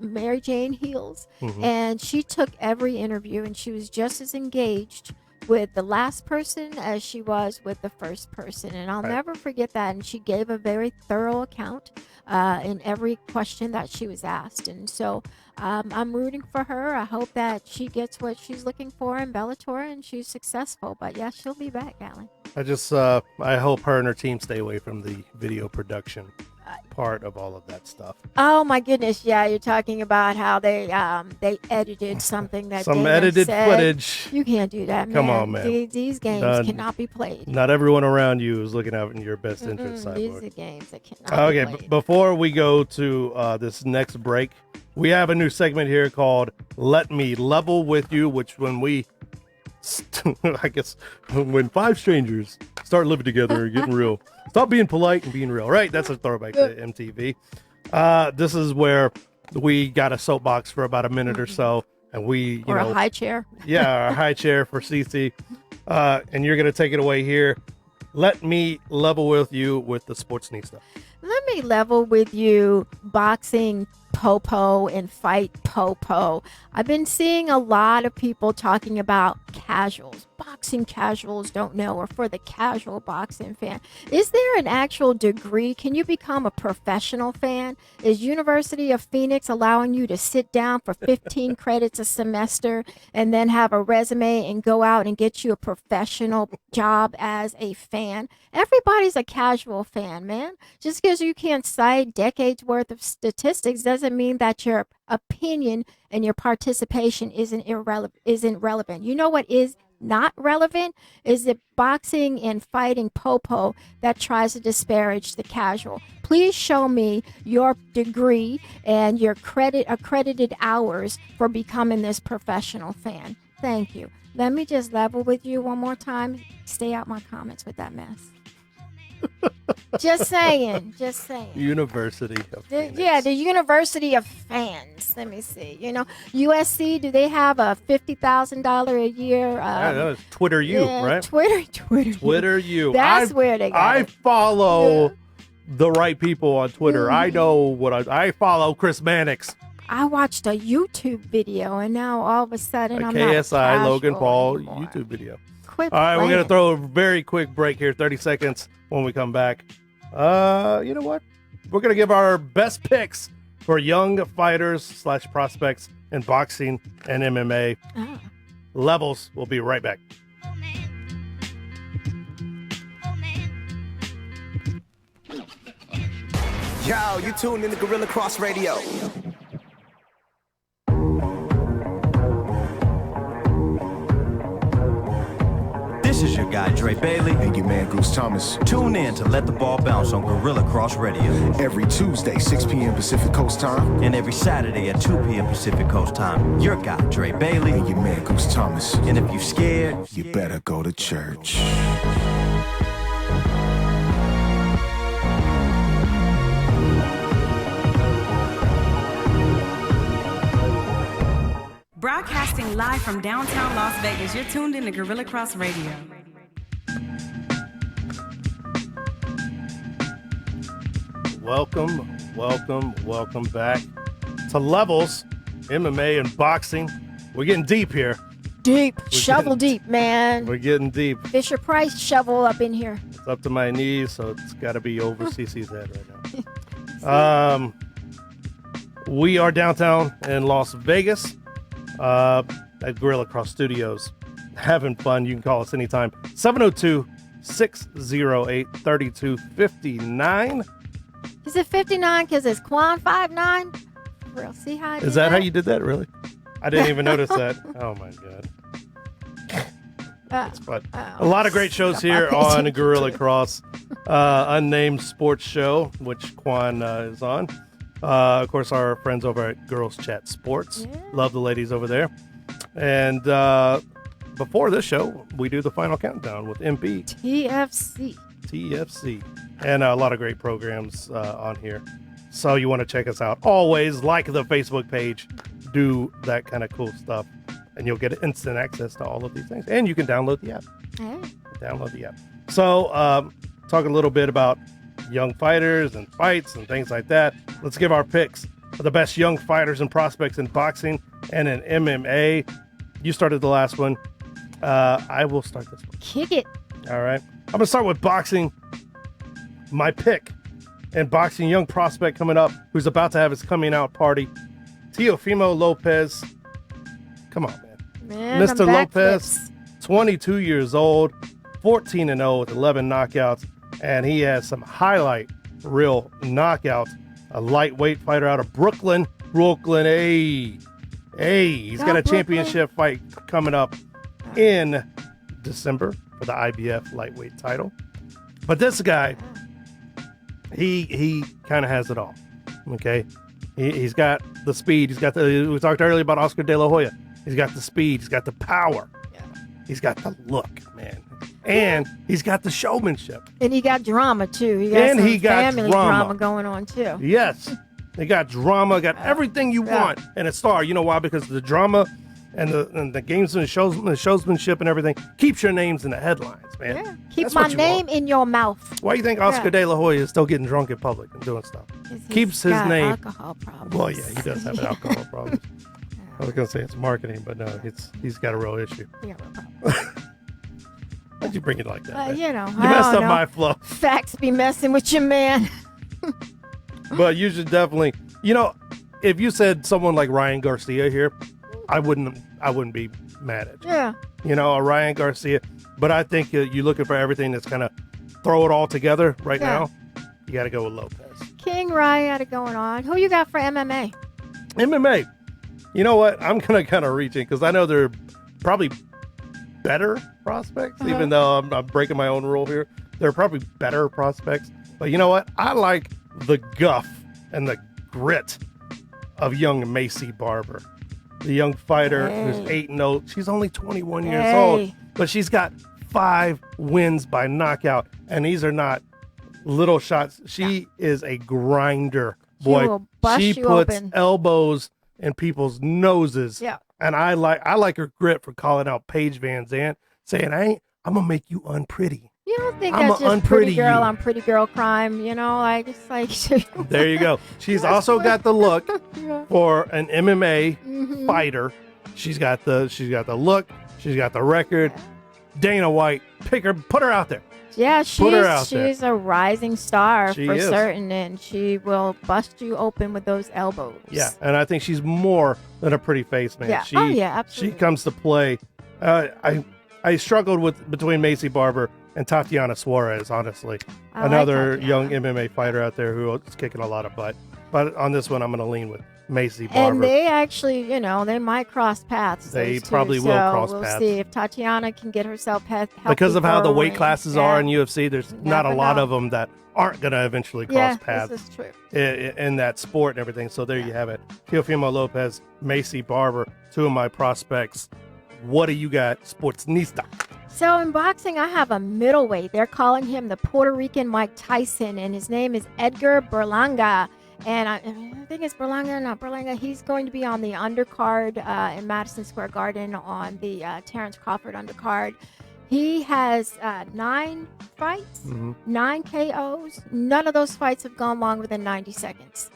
S4: Mary Jane heels. And she took every interview, and she was just as engaged with the last person as she was with the first person. And I'll never forget that. And she gave a very thorough account in every question that she was asked. And so I'm rooting for her. I hope that she gets what she's looking for in Bellator and she's successful. But yeah, she'll be back, Allie.
S3: I hope her and her team stay away from the video production part of all of that stuff.
S4: Oh my goodness, yeah, you're talking about how they edited something that
S3: Some
S4: Dana
S3: edited
S4: said.
S3: footage.
S4: You can't do that, man.
S3: Come on, man.
S4: These games
S3: None.
S4: cannot be played.
S3: Not everyone around you is looking out in your best interest,
S4: These
S3: Cyborg.
S4: are games that cannot
S3: Okay,
S4: be played.
S3: before we go to this next break, we have a new segment here called Let Me Level With You, which when we, I guess, when five strangers start living together and getting real, stop being polite and being real, right? That's a throwback to MTV. This is where we got a soapbox for about a minute or so, and we,
S4: or a high chair.
S3: yeah, our high chair for CC, and you're going to take it away here. Let me level with you with the sports news stuff.
S4: Let me level with you boxing popo and fight popo. I've been seeing a lot of people talking about casuals. Boxing casuals don't know, or for the casual boxing fan. Is there an actual degree? Can you become a professional fan? Is University of Phoenix allowing you to sit down for 15 credits a semester and then have a resume and go out and get you a professional job as a fan? Everybody's a casual fan, man. Just because you can't cite decades worth of statistics doesn't mean that your opinion and your participation isn't relevant. You know what is not relevant is the boxing and fighting popo that tries to disparage the casual. Please show me your degree and your accredited hours for becoming this professional fan. Thank you. Let me just level with you one more time. Stay out my comments with that mess. Just saying.
S3: University of Phoenix.
S4: The University of Fans. Let me see. USC, do they have a $50,000 a year?
S3: That's Twitter you, right?
S4: Twitter
S3: you.
S4: That's where they got
S3: I
S4: it.
S3: follow the right people on Twitter. I know what I follow. Chris Mannix,
S4: I watched a YouTube video, and now all of a sudden I'm
S3: KSI
S4: not
S3: Logan
S4: casual
S3: Paul
S4: anymore.
S3: YouTube video.
S4: Quit
S3: All right, we're
S4: playing.
S3: gonna throw a very quick break here, 30 seconds. When we come back, you know what? We're gonna give our best picks for young fighters / prospects in boxing and MMA.
S4: Ah.
S3: Levels. We'll be right back.
S1: Yo, you tuned in to Gorilla Cross Radio.
S5: This is your guy, Dre Bailey.
S6: And your man, Goose Thomas.
S5: Tune in to Let the Ball Bounce on Gorilla Cross Radio.
S6: Every Tuesday, 6 p.m. Pacific Coast time.
S5: And every Saturday at 2 p.m. Pacific Coast time. Your guy, Dre Bailey.
S6: And your man, Goose Thomas.
S5: And if you scared,
S6: You better go to church.
S2: Broadcasting live from downtown Las Vegas, you're tuned in to Gorilla Cross Radio.
S3: Welcome back to Levels, MMA and boxing. We're getting deep here.
S4: Deep, shovel deep, man.
S3: We're getting deep.
S4: Fisher Price shovel up in here.
S3: It's up to my knees, so it's got to be over CC's head right now. We are downtown in Las Vegas at Gorilla Cross Studios, having fun. You can call us anytime. 702-608-3259.
S4: Is it 59 because it's Quan 59? Real, see how I
S3: Is that how you did that? Really? I didn't even notice that. Oh my god. That's fun. A lot of great shows here on Gorilla Cross. Unnamed Sports Show, which Quan is on. Of course, our friends over at Girls Chat Sports. Yeah. Love the ladies over there. And before this show, we do the final countdown with MP. TFC. And a lot of great programs on here. So you want to check us out. Always like the Facebook page. Do that kind of cool stuff. And you'll get instant access to all of these things. And you can download the app. Download the app. So, talk a little bit about young fighters and fights and things like that. Let's give our picks of the best young fighters and prospects in boxing and in MMA. You started the last one. I will start this one.
S4: Kick it.
S3: All right. I'm going to start with boxing. My pick in boxing, young prospect coming up who's about to have his coming out party. Teofimo Lopez. Come on, man. Mr. Lopez, 22 years old, 14-0 with 11 knockouts, and he has some highlight real knockouts. A lightweight fighter out of Brooklyn. Hey, he's got a championship fight coming up in December for the IBF lightweight title. But this guy, he kind of has it all. Okay, he's got the speed. He's got we talked earlier about Oscar De La Hoya. He's got the speed. He's got the power. Yeah. He's got the look, man. And he's got the showmanship.
S4: And he got drama, too. He got family drama going on, too.
S3: Yes. They got drama, got everything you want in a star. You know why? Because the drama and the games and the showsmanship and everything keeps your names in the headlines, man.
S4: Yeah. Keep my name in your mouth.
S3: Why do you think Oscar De La Hoya is still getting drunk in public and doing stuff? Keeps his name.
S4: Alcohol problems.
S3: Well, yeah, he does have an alcohol problem. I was going to say it's marketing, but no, he's got a real issue.
S4: Yeah, no problem.
S3: Why'd you bring it like that?
S4: You
S3: messed up my flow.
S4: Facts be messing with your man.
S3: But you should definitely, if you said someone like Ryan Garcia here, I wouldn't be mad at you.
S4: Yeah.
S3: A Ryan Garcia. But I think you're looking for everything that's kind of throw it all together right now. You got to go with Lopez.
S4: King Ryan had it going on. Who you got for MMA?
S3: MMA. You know what? I'm going to kind of reach in because I know they're probably better prospects, even though I'm breaking my own rule here. They're probably better prospects. But you know what? I like the guff and the grit of young Macy Barber, the young fighter who's 8-0. She's only 21 years old, but she's got 5 wins by knockout, and these are not little shots. She is a grinder, boy. She puts elbows in people's noses.
S4: Yeah.
S3: And I like her grit for calling out Paige Van Zandt, saying, I'm gonna make you unpretty.
S4: You don't think that's just pretty girl on pretty girl crime, I just like
S3: There you go. She's also got the look for an MMA fighter. She's got the look, she's got the record. Dana White, put her out there.
S4: Yeah, she's a rising star for certain, and she will bust you open with those elbows.
S3: Yeah, and I think she's more than a pretty face, man.
S4: Yeah. Absolutely.
S3: She comes to play. I struggled between Macy Barber and Tatiana Suarez, honestly. Another young MMA fighter out there who is kicking a lot of butt. But on this one, I'm going to lean with Macy Barber.
S4: And they actually, they might cross paths.
S3: They probably will cross paths.
S4: We'll see if Tatiana can get herself healthy.
S3: Because of how the weight classes are in UFC, there's not a lot of them that aren't going to eventually cross paths.
S4: This is true.
S3: In that sport and everything. So there you have it. Teofimo Lopez, Macy Barber, 2 of my prospects. What do you got, Sportsnista?
S4: So in boxing, I have a middleweight. They're calling him the Puerto Rican Mike Tyson, and his name is Edgar Berlanga. And I think it's Berlanga. He's going to be on the undercard in Madison Square Garden on the Terrence Crawford undercard. He has 9 fights, 9 KOs. None of those fights have gone longer than 90 seconds.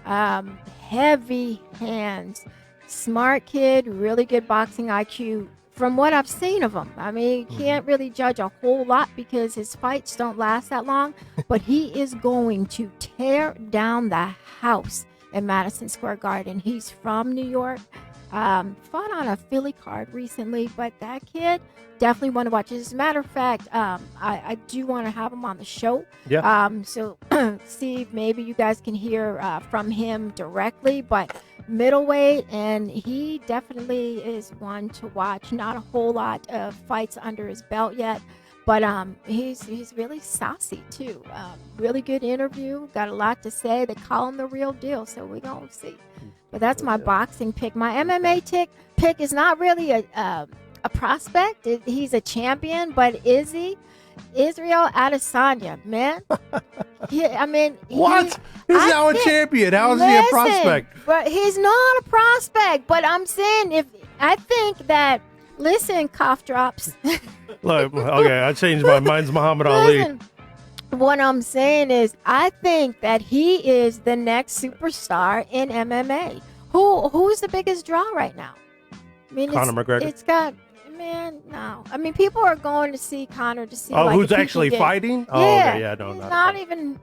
S4: Heavy hands. Smart kid, really good boxing IQ. From what I've seen of him, I mean, you can't really judge a whole lot because his fights don't last that long, but he is going to tear down the house in Madison Square Garden. He's from New York. Fought on a Philly card recently, but that kid definitely want to watch. As a matter of fact, I do want to have him on the show.
S3: Yeah.
S4: So see if maybe you guys can hear from him directly. But middleweight, and he definitely is one to watch. Not a whole lot of fights under his belt yet. But he's really saucy too. Really good interview. Got a lot to say. They call him the real deal. So we're gonna see. But that's my boxing pick. My MMA pick is not really a prospect. He's a champion, but is he? Israel Adesanya, man.
S3: What? He's now a champion. How is he a prospect?
S4: But he's not a prospect. But I'm saying I think that. Listen, cough drops.
S3: Look, okay, I changed my mind's Muhammad Ali.
S4: What I'm saying is, I think that he is the next superstar in MMA. Who's the biggest draw right now? I mean,
S3: Conor McGregor.
S4: It's got no. I mean, people are going to see Conor to see.
S3: Oh,
S4: like,
S3: who's actually fighting?
S4: Yeah,
S3: oh, okay, yeah, no,
S4: he's
S3: not
S4: even.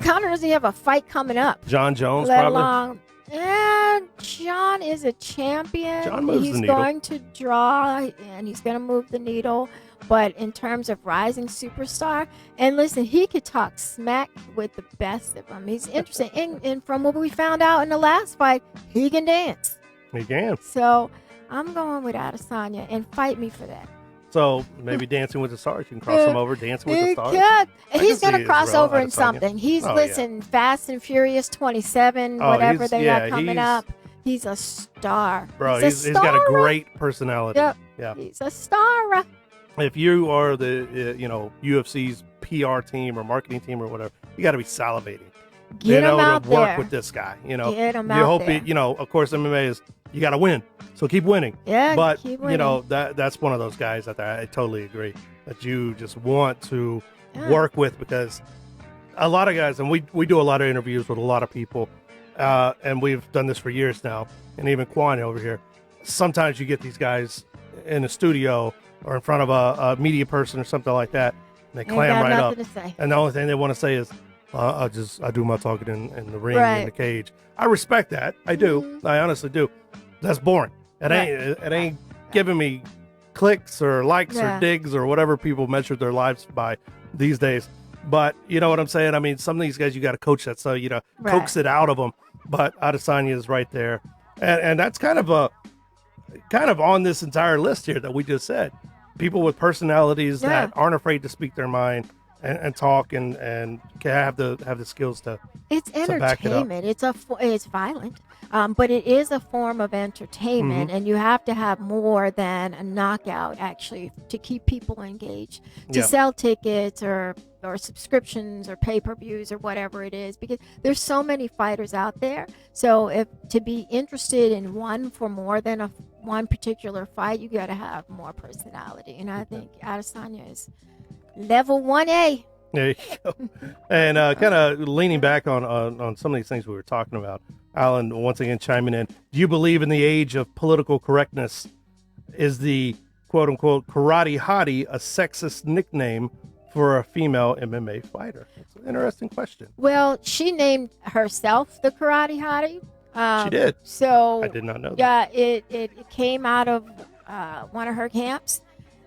S4: Conor doesn't have a fight coming up.
S3: John Jones,
S4: let
S3: probably.
S4: alone. Yeah, John is a champion.
S3: John moves
S4: he's
S3: the needle.
S4: going to draw and he's going to move the needle. But in terms of rising superstar, and listen, he could talk smack with the best of them. He's interesting. And from what we found out in the last fight, he can dance.
S3: He can.
S4: So I'm going with Adesanya, and fight me for that.
S3: So maybe Dancing with the Stars. You can cross him over. Dancing with the Stars.
S4: Yeah,
S3: I
S4: he's
S3: can
S4: going
S3: see
S4: to cross
S3: Israel
S4: over in
S3: Adesanya.
S4: something. He's Fast and Furious 27,
S3: Oh,
S4: whatever
S3: he's-
S4: they
S3: yeah,
S4: got coming
S3: he's-
S4: up. He's a star.
S3: Bro,
S4: he's
S3: he's got a great personality.
S4: Yep.
S3: Yeah.
S4: He's a star.
S3: If you are the UFC's PR team or marketing team or whatever, you got to be salivating.
S4: Get him
S3: to
S4: out
S3: work
S4: there.
S3: with this guy.
S4: Get him
S3: you
S4: out
S3: hope
S4: there.
S3: of course, MMA is you got to win, so keep winning.
S4: Yeah,
S3: but
S4: keep winning.
S3: that's one of those guys that I totally agree that you just want to
S4: Yeah.
S3: work with, because a lot of guys, and we do a lot of interviews with a lot of people, and we've done this for years now, and even Quan over here. Sometimes you get these guys in a studio or in front of a media person or something like that, and they clam
S4: got
S3: right up,
S4: nothing to say.
S3: and the only thing they want to say is, I do my talking in the ring,
S4: Right.
S3: in the cage. I respect that. I do. I honestly do. That's boring. It ain't giving me clicks or likes
S4: Yeah.
S3: or digs or whatever people measure their lives by these days. But you know what I'm saying? I mean, some of these guys, you got to coach that, so
S4: Right.
S3: coax it out of them. But Adesanya is right there, and that's kind of on this entire list here that we just said. People with personalities that aren't afraid to speak their mind and talk and can have the skills to.
S4: It's
S3: back it up.
S4: entertainment. It's violent, but it is a form of entertainment, and you have to have more than a knockout actually to keep people engaged, to
S3: Yeah.
S4: sell tickets or subscriptions or pay-per-views or whatever it is, because there's so many fighters out there. So if to be interested in one for more than one particular fight, you got to have more personality, and I think Adesanya is level 1A.
S3: There you go. And kind of leaning back on some of these things we were talking about, Alan once again chiming in. Do you believe in the age of political correctness? Is the quote unquote karate hottie a sexist nickname for a female MMA fighter? That's an interesting question.
S4: Well, she named herself the Karate Hottie.
S3: She did.
S4: So
S3: I did not know that.
S4: Yeah, it came out of one of her camps.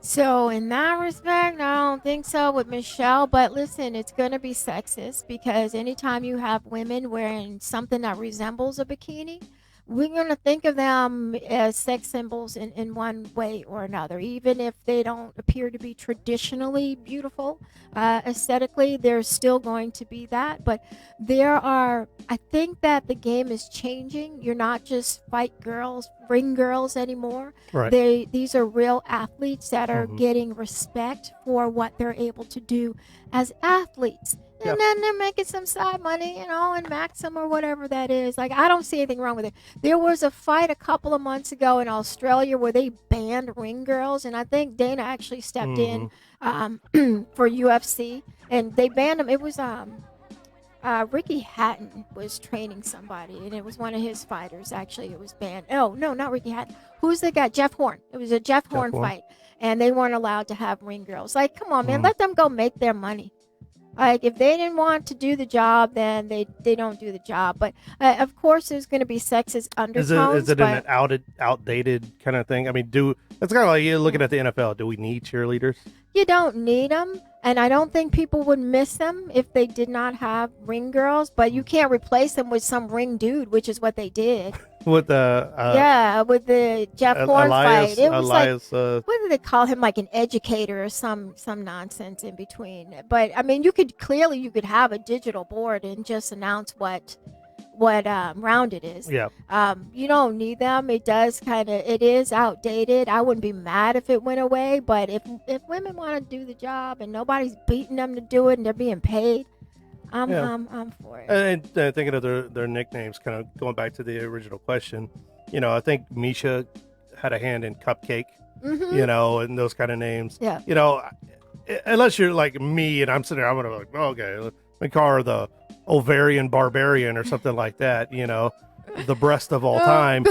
S4: So in that respect, I don't think so with Michelle. But listen, it's going to be sexist, because anytime you have women wearing something that resembles a bikini, we're going to think of them as sex symbols in one way or another. Even if they don't appear to be traditionally beautiful aesthetically, there's still going to be that. But I think that the game is changing. You're not just fight girls, ring girls anymore.
S3: Right.
S4: These are real athletes that are getting respect for what they're able to do as athletes. And then they're making some side money, in Maxim or whatever that is. Like, I don't see anything wrong with it. There was a fight a couple of months ago in Australia where they banned ring girls, and I think Dana actually stepped in for UFC, and they banned them. It was Ricky Hatton was training somebody, and it was one of his fighters. Actually, it was banned. Oh, no, not Ricky Hatton. Who's the guy? Jeff Horn. It was a Jeff Horn fight, and they weren't allowed to have ring girls. Like, come on, man, let them go make their money. Like, if they didn't want to do the job, then they don't do the job. But of course, there's going to be sexist undertones.
S3: Is it an outdated kind of thing? I mean, it's kind of like you're looking at the NFL. Do we need cheerleaders?
S4: You don't need them, and I don't think people would miss them if they did not have ring girls. But you can't replace them with some ring dude, which is what they did.
S3: With the
S4: with the Jeff Horn fight, it was
S3: Elias,
S4: like, what did they call him? Like an educator or some nonsense in between. But I mean, you could have a digital board and just announce what round it is.
S3: Yeah.
S4: You don't need them. It is outdated. I wouldn't be mad if it went away, but if women want to do the job and nobody's beating them to do it and they're being paid, I'm for it.
S3: And thinking of their nicknames, kind of going back to the original question, I think Misha had a hand in Cupcake, and those kind of names.
S4: Yeah.
S3: Unless you're like me and I'm sitting there, I'm going to be like, okay, let me call her the Ovarian Barbarian or something like that, the breast of all time.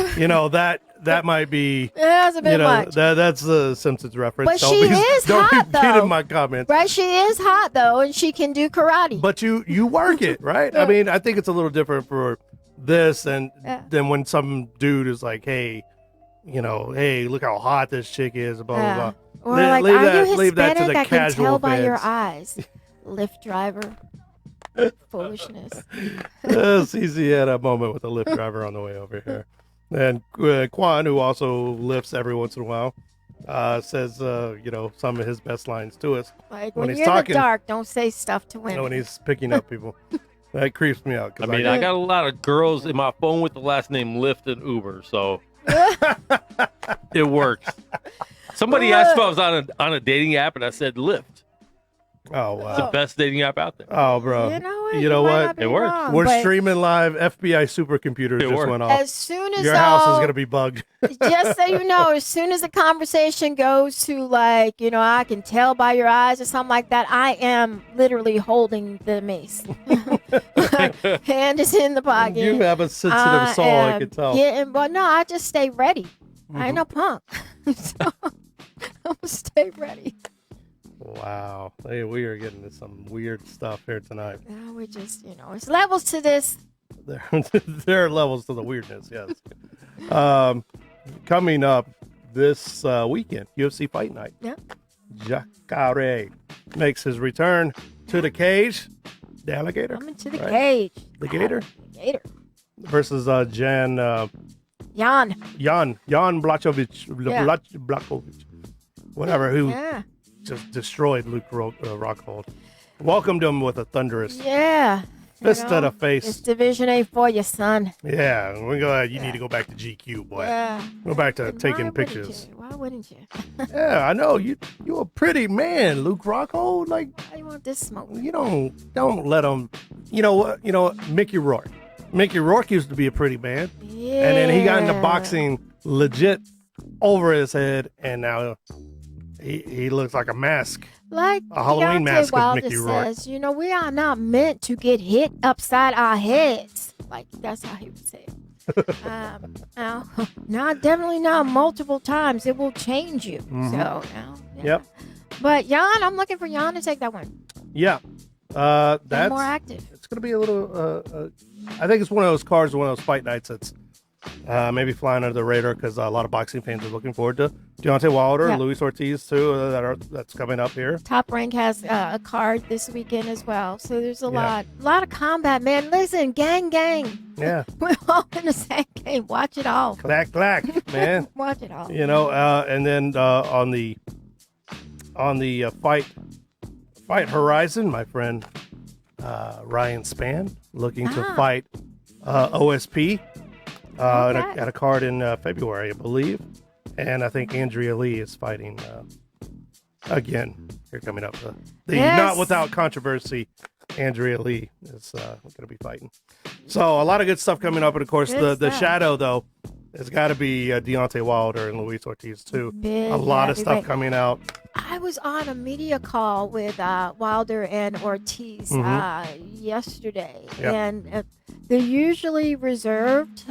S3: That might be.
S4: That's a bit much.
S3: That's the Simpsons reference.
S4: But she is hot, though.
S3: Don't be in my comments.
S4: Right, she is hot though, and she can do karate.
S3: But you work it, right? I mean, I think it's a little different for this than when some dude is like, hey, hey, look how hot this chick is, blah blah blah.
S4: Or like, are you
S3: leave that to
S4: Hispanic?
S3: the
S4: I can
S3: casual
S4: tell by
S3: fans.
S4: your eyes. Lyft driver. Foolishness.
S3: CZ had a moment with a Lyft driver on the way over here. And Quan, who also lifts every once in a while, says, some of his best lines to us.
S4: Like,
S3: when
S4: when
S3: he's
S4: you're in
S3: talking,
S4: the dark, don't say stuff to women.
S3: when he's picking up people. That creeps me out.
S7: I mean, I got a lot of girls in my phone with the last name Lyft and Uber, so it works. Somebody asked if I was on a dating app, and I said Lyft.
S3: Oh, wow.
S7: It's the best dating app out there.
S3: Oh, bro.
S4: You know
S3: what?
S4: might not be
S7: It works.
S4: wrong,
S3: We're
S4: but
S3: streaming live. FBI supercomputers just
S7: works.
S3: went off.
S4: as soon as
S3: Your house is going to be bugged.
S4: just so you know, as soon as the conversation goes to like, I can tell by your eyes or something like that, I am literally holding the mace. Hand is in the pocket.
S3: You have a sensitive soul, I can tell.
S4: No, I just stay ready. I ain't no punk. So I'm stay ready.
S3: Wow. Hey, we are getting to some weird stuff here tonight.
S4: Yeah, we just, it's levels to this.
S3: There are levels to the weirdness, yes. Coming up this weekend, UFC Fight Night.
S4: Yeah.
S3: Jacare makes his return to the cage. The alligator.
S4: Coming to the cage.
S3: The gator.
S4: The gator.
S3: Versus Jan Blachowicz.
S4: Yeah.
S3: Blachowicz. Whatever, who just destroyed Luke Rockhold. Welcomed him with a thunderous fist to the face.
S4: This division ain't for you, son.
S3: Yeah, you need to go back to GQ, boy.
S4: Yeah.
S3: Go back to taking
S4: Why
S3: pictures.
S4: Why wouldn't you?
S3: Yeah, I know you're a pretty man, Luke Rockhold. Like,
S4: Why you want this smoke?
S3: you don't let him. You know what? Mickey Rourke. Mickey Rourke used to be a pretty man,
S4: Yeah.
S3: and then he got into boxing legit over his head, and now he looks like a mask.
S4: Like
S3: A Halloween
S4: Deontay
S3: mask of
S4: Wilder
S3: Mickey Rourke.
S4: says, we are not meant to get hit upside our heads. Like, that's how he would say it. Not definitely not multiple times. It will change you.
S3: Mm-hmm.
S4: So,
S3: Yep.
S4: But Jan, I'm looking for Jan to take that one.
S3: Yeah.
S4: Be
S3: That's
S4: more active.
S3: It's going to be a little. I think it's one of those cards, one of those fight nights that's maybe flying under the radar because a lot of boxing fans are looking forward to Deontay Wilder,
S4: Yeah.
S3: Luis Ortiz too. That's coming up here.
S4: Top Rank has a card this weekend as well. So there's a lot of combat, man. Listen, gang.
S3: Yeah.
S4: We're all in the same game. Watch it all.
S3: Clack, man.
S4: Watch it all.
S3: And then on the fight horizon, my friend Ryan Spann looking to fight OSP at a card in February, I believe. And I think Andrea Lee is fighting again. Here coming up. Not without controversy, Andrea Lee is going to be fighting. So a lot of good stuff coming up. And, of course, the shadow, though, has got to be Deontay Wilder and Luis Ortiz, too.
S4: Big
S3: a lot of stuff
S4: heavyweight.
S3: coming out.
S4: I was on a media call with Wilder and Ortiz yesterday,
S3: Yep.
S4: and the usually reserved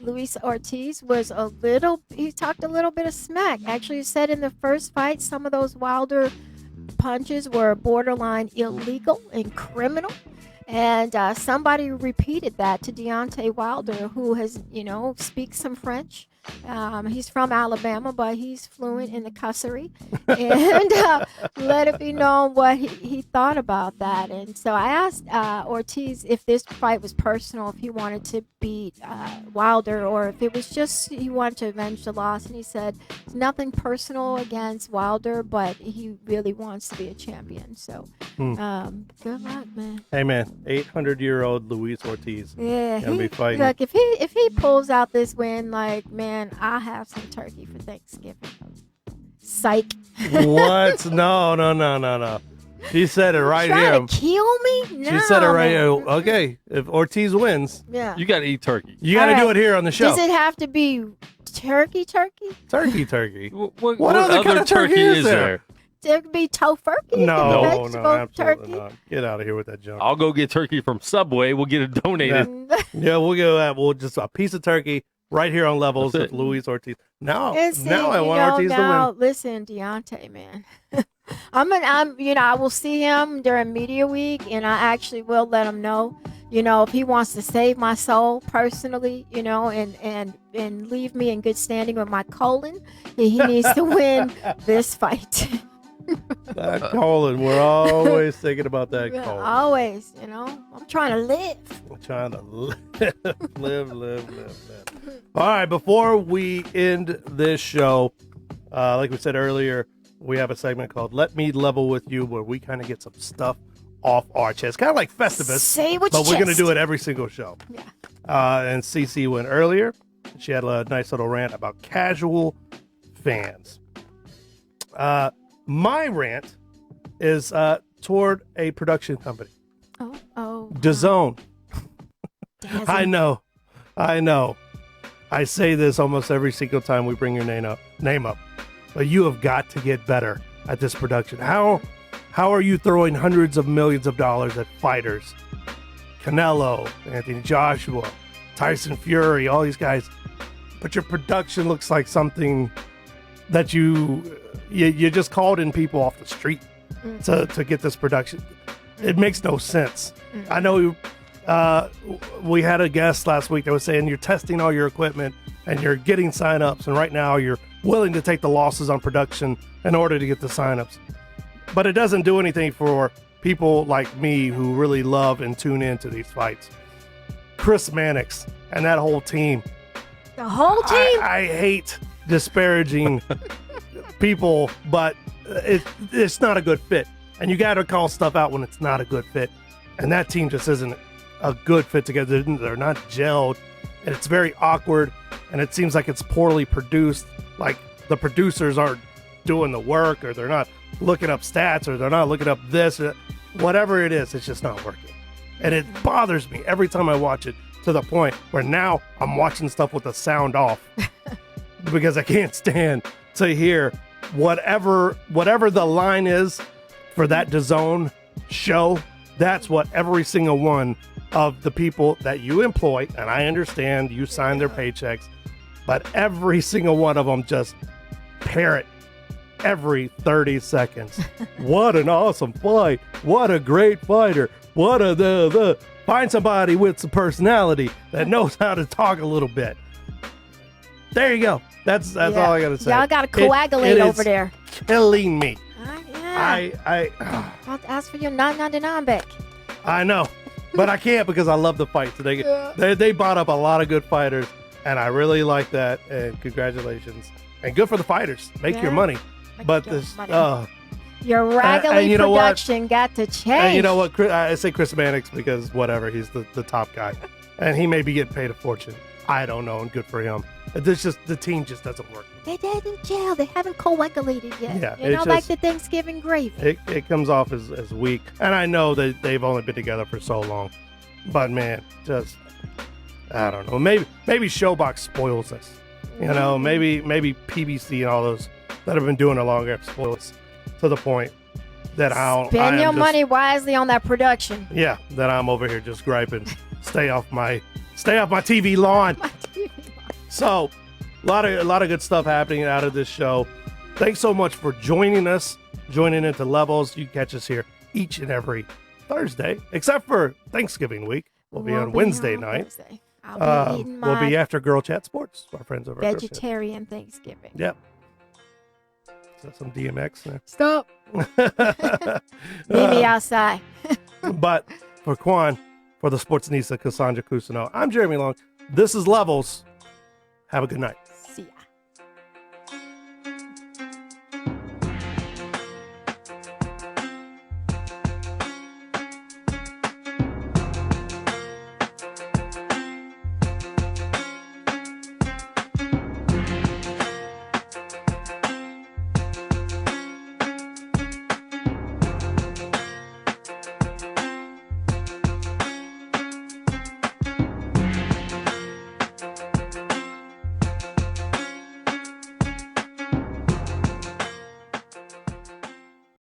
S4: Luis Ortiz was he talked a little bit of smack. Actually, he said in the first fight, some of those Wilder punches were borderline illegal and criminal. And somebody repeated that to Deontay Wilder, who has, speaks some French. He's from Alabama, but he's fluent in the cussery. And let it be known what he thought about that. And so I asked Ortiz if this fight was personal, if he wanted to beat Wilder, or if it was just he wanted to avenge the loss. And he said it's nothing personal against Wilder, but he really wants to be a champion. So good luck, man.
S3: Hey, man, 800-year-old Luis Ortiz.
S4: Yeah,
S3: gonna be fighting.
S4: Look, if he pulls out this win, like, man, I'll have some turkey for Thanksgiving. Psych.
S3: What? No. She said it right
S4: Trying
S3: here.
S4: to kill me? No,
S3: She said it right here.
S4: man.
S3: Okay, if Ortiz wins,
S4: Yeah.
S7: You got to eat turkey.
S3: you got to
S4: All
S3: do
S4: right.
S3: it here on the show.
S4: Does it have to be turkey?
S3: Turkey.
S7: What
S3: other kind of turkey is there?
S4: There could be tofurkey.
S3: No,
S4: vegetable
S3: absolutely
S4: turkey.
S3: not. Get out of here with that junk.
S7: I'll go get turkey from Subway. We'll get it donated.
S3: Yeah, we'll go. We'll just a piece of turkey right here on Levels
S7: That's
S3: with
S7: it.
S3: Luis Ortiz. Now
S4: And
S3: I want Ortiz to win.
S4: Listen, Deontay, man. I will see him during media week, and I actually will let him know, if he wants to save my soul personally, and leave me in good standing with my colon, he needs to win this fight.
S3: That colon. We're always thinking about that
S4: Yeah,
S3: colon.
S4: always, I'm trying to live.
S3: We're trying to live. All right, before we end this show, like we said earlier, we have a segment called Let Me Level With You, where we kind of get some stuff off our chest. Kind of like Festivus,
S4: Say what
S3: but
S4: you
S3: we're going to
S4: chest.
S3: do it every single show.
S4: Yeah.
S3: And CC went earlier. She had a nice little rant about casual fans. My rant is toward a production company.
S4: Oh.
S3: DAZN.
S4: Dazzle.
S3: I know. I say this almost every single time we bring your name up. But you have got to get better at this production. How are you throwing hundreds of millions of dollars at fighters? Canelo, Anthony Joshua, Tyson Fury, all these guys. But your production looks like something that you just called in people off the street to get this production. It makes no sense. I know we had a guest last week that was saying you're testing all your equipment and you're getting signups, and right now you're willing to take the losses on production in order to get the signups. But it doesn't do anything for people like me who really love and tune into these fights. Chris Mannix and that whole team.
S4: The whole team?
S3: I hate disparaging people, but it's not a good fit. And you got to call stuff out when it's not a good fit. And that team just isn't a good fit together. They're not gelled. And it's very awkward. And it seems like it's poorly produced. Like the producers aren't doing the work, or they're not looking up stats, or they're not looking up this. Whatever it is, it's just not working. And it bothers me every time I watch it, to the point where now I'm watching stuff with the sound off because I can't stand to hear whatever the line is for that DAZN show. That's what every single one of the people that you employ, and I understand you sign their paychecks, but every single one of them just parrot every 30 seconds. What an awesome fight. What a great fighter. What a find somebody with some personality that knows how to talk a little bit. There you go. That's all I gotta say.
S4: Y'all gotta coagulate
S3: it
S4: over
S3: is
S4: there.
S3: killing me.
S4: Yeah. I'll ask for your $9.99 back.
S3: I know, but I can't because I love the fights. They brought up a lot of good fighters, and I really like that. And congratulations, and good for the fighters. Make your money. But
S4: your
S3: this,
S4: money. Your raggedy
S3: you know what?
S4: production got to change.
S3: and you know what? I say Chris Mannix because whatever, he's the top guy, and he may be getting paid a fortune. I don't know, and good for him. It's just the team just doesn't work.
S4: They didn't gel. They haven't coagulated yet.
S3: Yeah,
S4: like
S3: just-
S4: the Thanksgiving gravy.
S3: It comes off as weak, and I know that they've only been together for so long, but man, just I don't know. Maybe Showbox spoils us. You know, maybe PBC and all those that have been doing it longer have spoiled us to the point that
S4: Spend your money wisely on that production.
S3: Yeah, that I'm over here just griping. Stay off my TV lawn. So, a lot of good stuff happening out of this show. Thanks so much for joining us joining into Levels. You can catch us here each and every Thursday, except for Thanksgiving week. We'll be on Wednesday night.
S4: Thursday. I'll be eating
S3: We'll
S4: my
S3: be after Girl Chat Sports. Our friends over at Girl Chat.
S4: vegetarian Thanksgiving.
S3: Yep. Is that some DMX there?
S4: Stop. Meet me outside.
S3: But for Quan, for the Sportsnista Cassandra Cusino, I'm Jeremy Long. This is Levels. Have a good night.